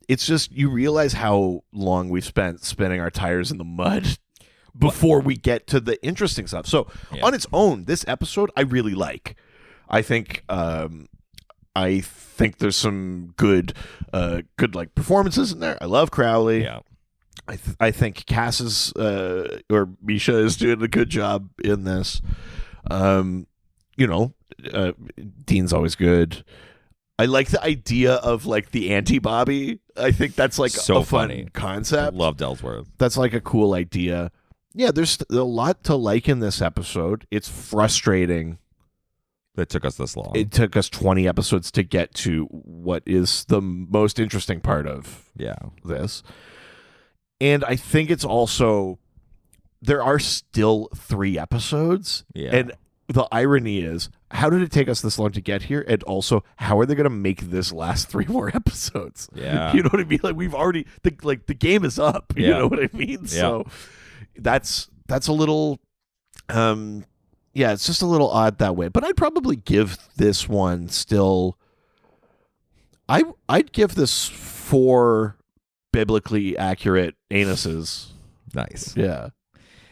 it's just, you realize how long we've spent spinning our tires in the mud before we get to the interesting stuff. So, on its own, this episode, I really like. I think there's some good like performances in there. I love Crowley. Yeah. I think Cass is, or Misha is doing a good job in this. you know, Dean's always good. I like the idea of like the anti-Bobby. I think that's like So a fun funny. concept. Loved Ellsworth. That's like a cool idea. Yeah, there's a lot to like in this episode. It's frustrating. That took us this long. It took us 20 episodes to get to what is the most interesting part of Yeah. this. And I think it's also, there are still 3 episodes. Yeah. And the irony is, how did it take us this long to get here? And also, how are they going to make this last 3 more episodes? Yeah. You know what I mean? Like, we've already, the game is up. You Yeah. know what I mean? So that's a little, yeah, it's just a little odd that way. But I'd probably give this one still, I'd give this 4 biblically accurate anuses. Nice. Yeah.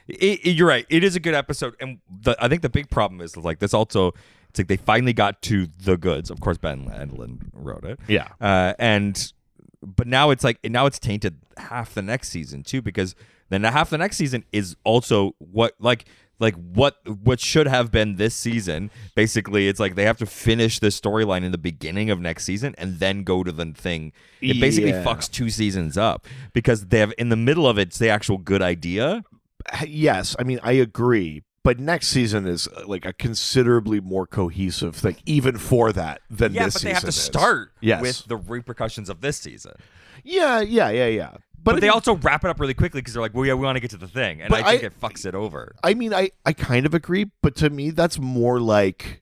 You're right. It is a good episode, and I think the big problem is like this. Also, it's like they finally got to the goods. Of course, Ben Landlin wrote it. Yeah. But now it's like it's tainted half the next season too, because then half the next season is also what should have been this season. Basically, it's like they have to finish the storyline in the beginning of next season and then go to the thing. It basically Yeah. fucks 2 seasons up because they have in the middle of it's the actual good idea. Yes, I mean, I agree. But next season is like a considerably more cohesive thing, even for that, than Yeah, this but season they have to is. start Yes. with the repercussions of this season. Yeah. But they also wrap it up really quickly because they're like, well, yeah, we want to get to the thing. And But I think it fucks it over. I mean, I kind of agree, but to me, that's more like,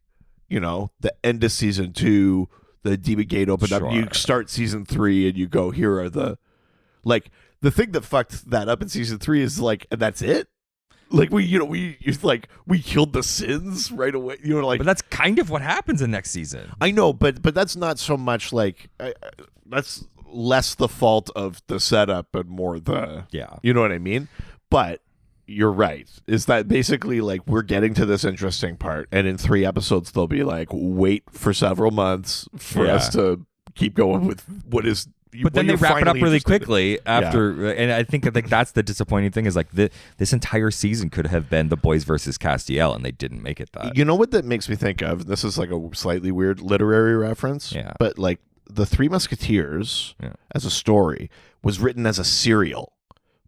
you know, the end of season 2, the Demon Gate opened up. You Sure. start season 3, and you go, here are the, like, the thing that fucked that up in season 3 is like, and that's it. Like we killed the sins right away. You know, like But that's kind of what happens in next season. I know, but that's not so much like that's less the fault of the setup and more the Yeah. you know what I mean. But you're right. Is that basically like we're getting to this interesting part, and in 3 episodes they'll be like, wait for several months for Yeah. us to keep going with what is. But then they wrap it up really quickly after, Yeah. and I think that's the disappointing thing is like this entire season could have been the boys versus Castiel, and they didn't make it that. You know what that makes me think of? This is like a slightly weird literary reference. Yeah. But like the Three Musketeers Yeah. as a story was written as a serial,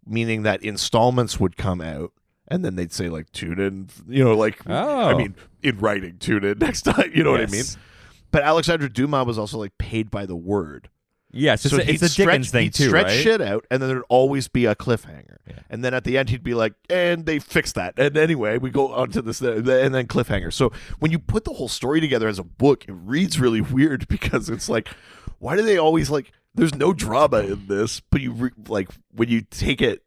meaning that installments would come out and then they'd say like tune in, you know, like I Oh. mean in writing, tune in next time, you know what I mean? Yes. But Alexandre Dumas was also like paid by the word. Yes, it's he'd a Dickens thing he'd too, stretch right? shit out, and then there'd always be a cliffhanger. Yeah. And then at the end, he'd be like, "And they fixed that." And anyway, we go on to this, and then cliffhanger. So when you put the whole story together as a book, it reads really weird because it's like, why do they always like? There's no drama in this, but like when you take it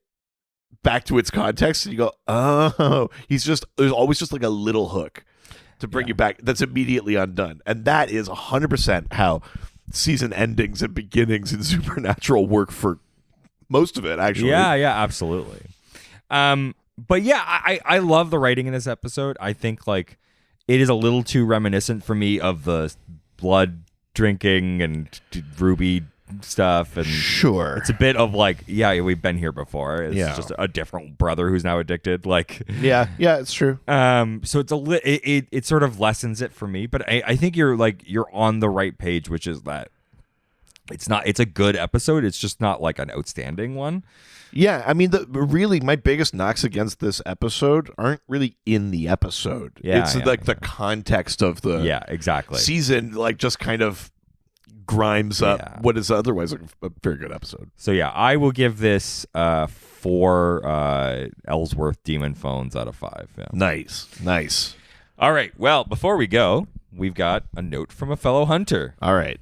back to its context, and you go, "Oh, there's always just like a little hook to bring you back." That's immediately undone, and that is 100% how season endings and beginnings in Supernatural work for most of it, actually. Yeah, absolutely. But yeah, I love the writing in this episode. I think like it is a little too reminiscent for me of the blood drinking and Ruby stuff, and Sure. it's a bit of like, yeah, we've been here before. It's Yeah. just a different brother who's now addicted. Like, Yeah, it's true. so it's it sort of lessens it for me. But I think you're on the right page, which is that it's a good episode. It's just not like an outstanding one. Yeah, I mean, really, my biggest knocks against this episode aren't really in the episode. Yeah, it's yeah, like the context of the Yeah, exactly. season, like just kind of grimes up Yeah. what is otherwise a very good episode. So yeah, I will give this 4 Ellsworth demon phones out of 5. Yeah. Nice. All right. Well, before we go, we've got a note from a fellow hunter. All right.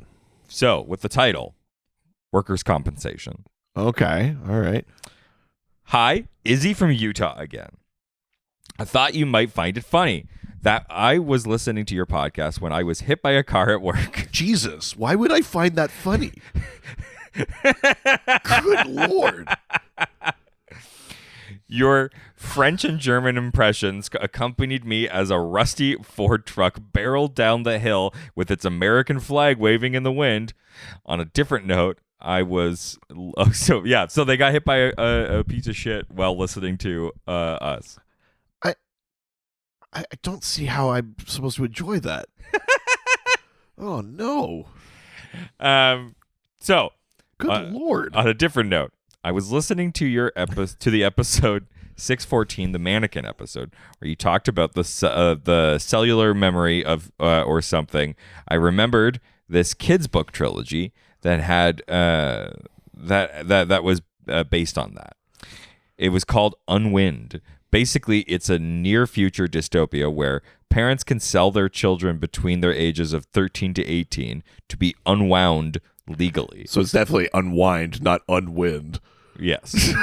So with the title, Workers' Compensation. Okay. All right. Hi, Izzy from Utah again. I thought you might find it funny that I was listening to your podcast when I was hit by a car at work. Jesus, why would I find that funny? Good Lord. Your French and German impressions accompanied me as a rusty Ford truck barreled down the hill with its American flag waving in the wind. On a different note, so they got hit by a piece of shit while listening to us. I don't see how I'm supposed to enjoy that. Oh no! So, Good Lord! on a different note, I was listening to your to the episode 614, the mannequin episode, where you talked about the cellular memory of or something. I remembered this kids book trilogy that had that was based on that. It was called Unwind. Basically, it's a near future dystopia where parents can sell their children between their ages of 13 to 18 to be unwound legally. So it's definitely unwind, not unwind. Yes.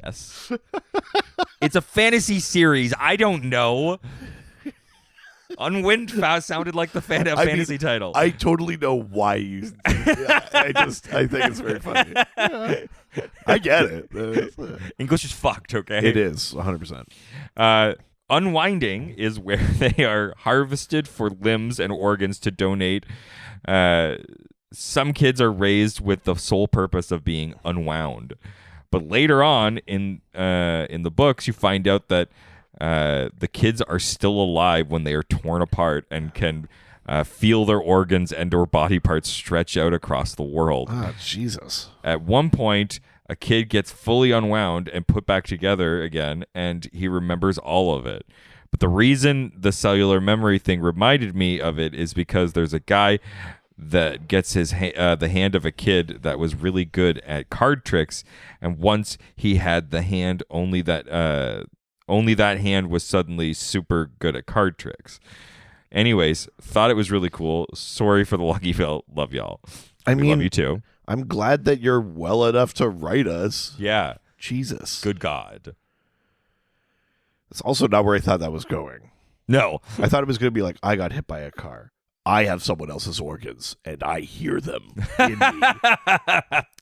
Yes. It's a fantasy series. I don't know. Unwind sounded like the fantasy title. I totally know why you. I think it's very funny. Yeah. I get it. English is fucked, okay? It is 100%. Unwinding is where they are harvested for limbs and organs to donate. Some kids are raised with the sole purpose of being unwound. But later on in the books, you find out that the kids are still alive when they are torn apart and can feel their organs and or body parts stretch out across the world. Ah, Jesus. At one point, a kid gets fully unwound and put back together again, and he remembers all of it. But the reason the cellular memory thing reminded me of it is because there's a guy that gets his the hand of a kid that was really good at card tricks, and once he had the hand, only that hand was suddenly super good at card tricks. Anyways, thought it was really cool. Sorry for the lucky belt. Love y'all. I We mean, love you too. I'm glad that you're well enough to write us. Yeah. Jesus. Good God. That's also not where I thought that was going. No. I thought it was going to be like, I got hit by a car. I have someone else's organs, and I hear them in me.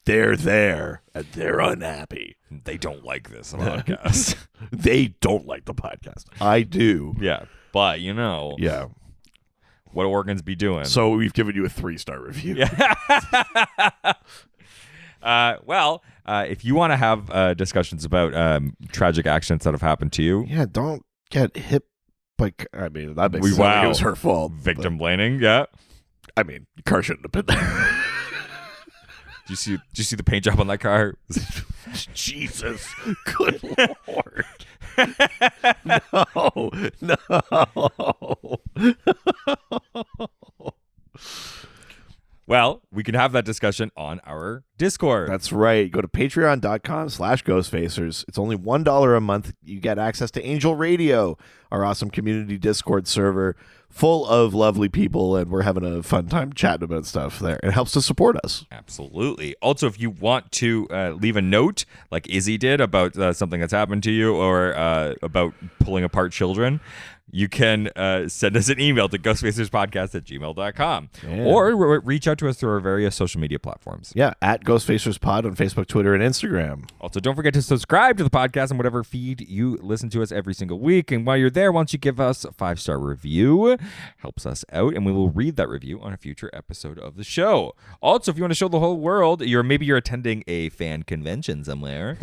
They're there, and they're unhappy. They don't like this podcast. They don't like the podcast. I do. Yeah. But, you know, Yeah. what organs be doing? So we've given you a 3-star review. Yeah. If you want to have discussions about tragic accidents that have happened to you, Yeah, don't get hit by... I mean, that makes We- sense. Like it wow. was her fault. victim blaming, yeah. But, I mean, the car shouldn't have been there. Did you see the paint job on that car? Jesus. Good Lord. No. Well, we can have that discussion on our Discord. That's right. Go to patreon.com/ghostfacers. It's only $1 a month. You get access to Angel Radio, our awesome community Discord server full of lovely people, and we're having a fun time chatting about stuff there. It helps to support us. Absolutely. Also, if you want to leave a note, like Izzy did, about something that's happened to you or about pulling apart children, you can send us an email to ghostfacerspodcast@gmail.com. Yeah. Or reach out to us through our various social media platforms. Yeah, at GhostfacersPod on Facebook, Twitter, and Instagram. Also, don't forget to subscribe to the podcast on whatever feed you listen to us every single week. And while you're there, why don't you give us a 5-star review? Helps us out, and we will read that review on a future episode of the show. Also, if you want to show the whole world, maybe you're attending a fan convention somewhere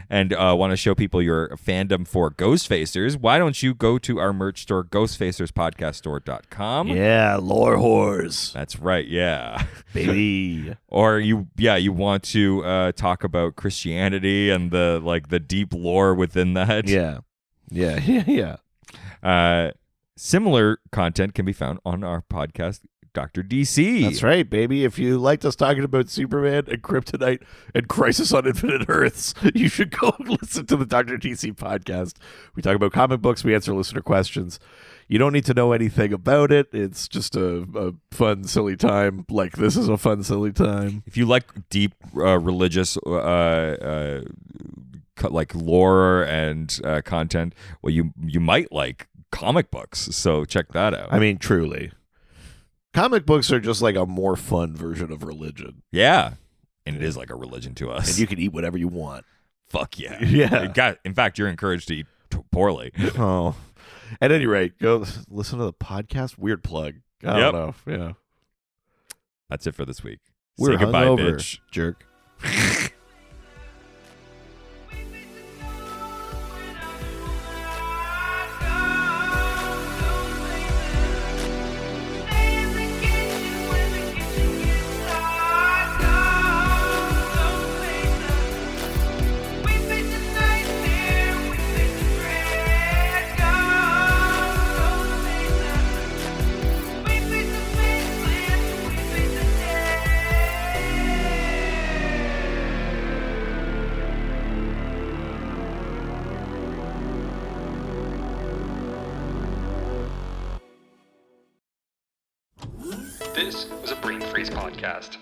and want to show people your fandom for Ghostfacers, why don't you go to our merch store, ghostfacerspodcaststore.com. Yeah, lore whores, That's right, yeah. baby. Or you want to talk about Christianity and the deep lore within that. Yeah. Similar content can be found on our podcast, Dr. DC. That's right, baby. If you liked us talking about Superman and Kryptonite and Crisis on Infinite Earths, you should go listen to the Dr. DC podcast. We talk about comic books. We answer listener questions. You don't need to know anything about it. It's just a fun, silly time. Like this is a fun, silly time. If you like deep religious like lore and content, well, you might like comic books. So check that out. I mean, truly. Comic books are just like a more fun version of religion. Yeah. And it is like a religion to us. And you can eat whatever you want. Fuck yeah. Yeah. In fact, you're encouraged to eat poorly. Oh. At any rate, go listen to the podcast. Weird plug. I don't know. Yeah. That's it for this week. We're Say goodbye, hungover, bitch. jerk. This was a Brain Freeze podcast.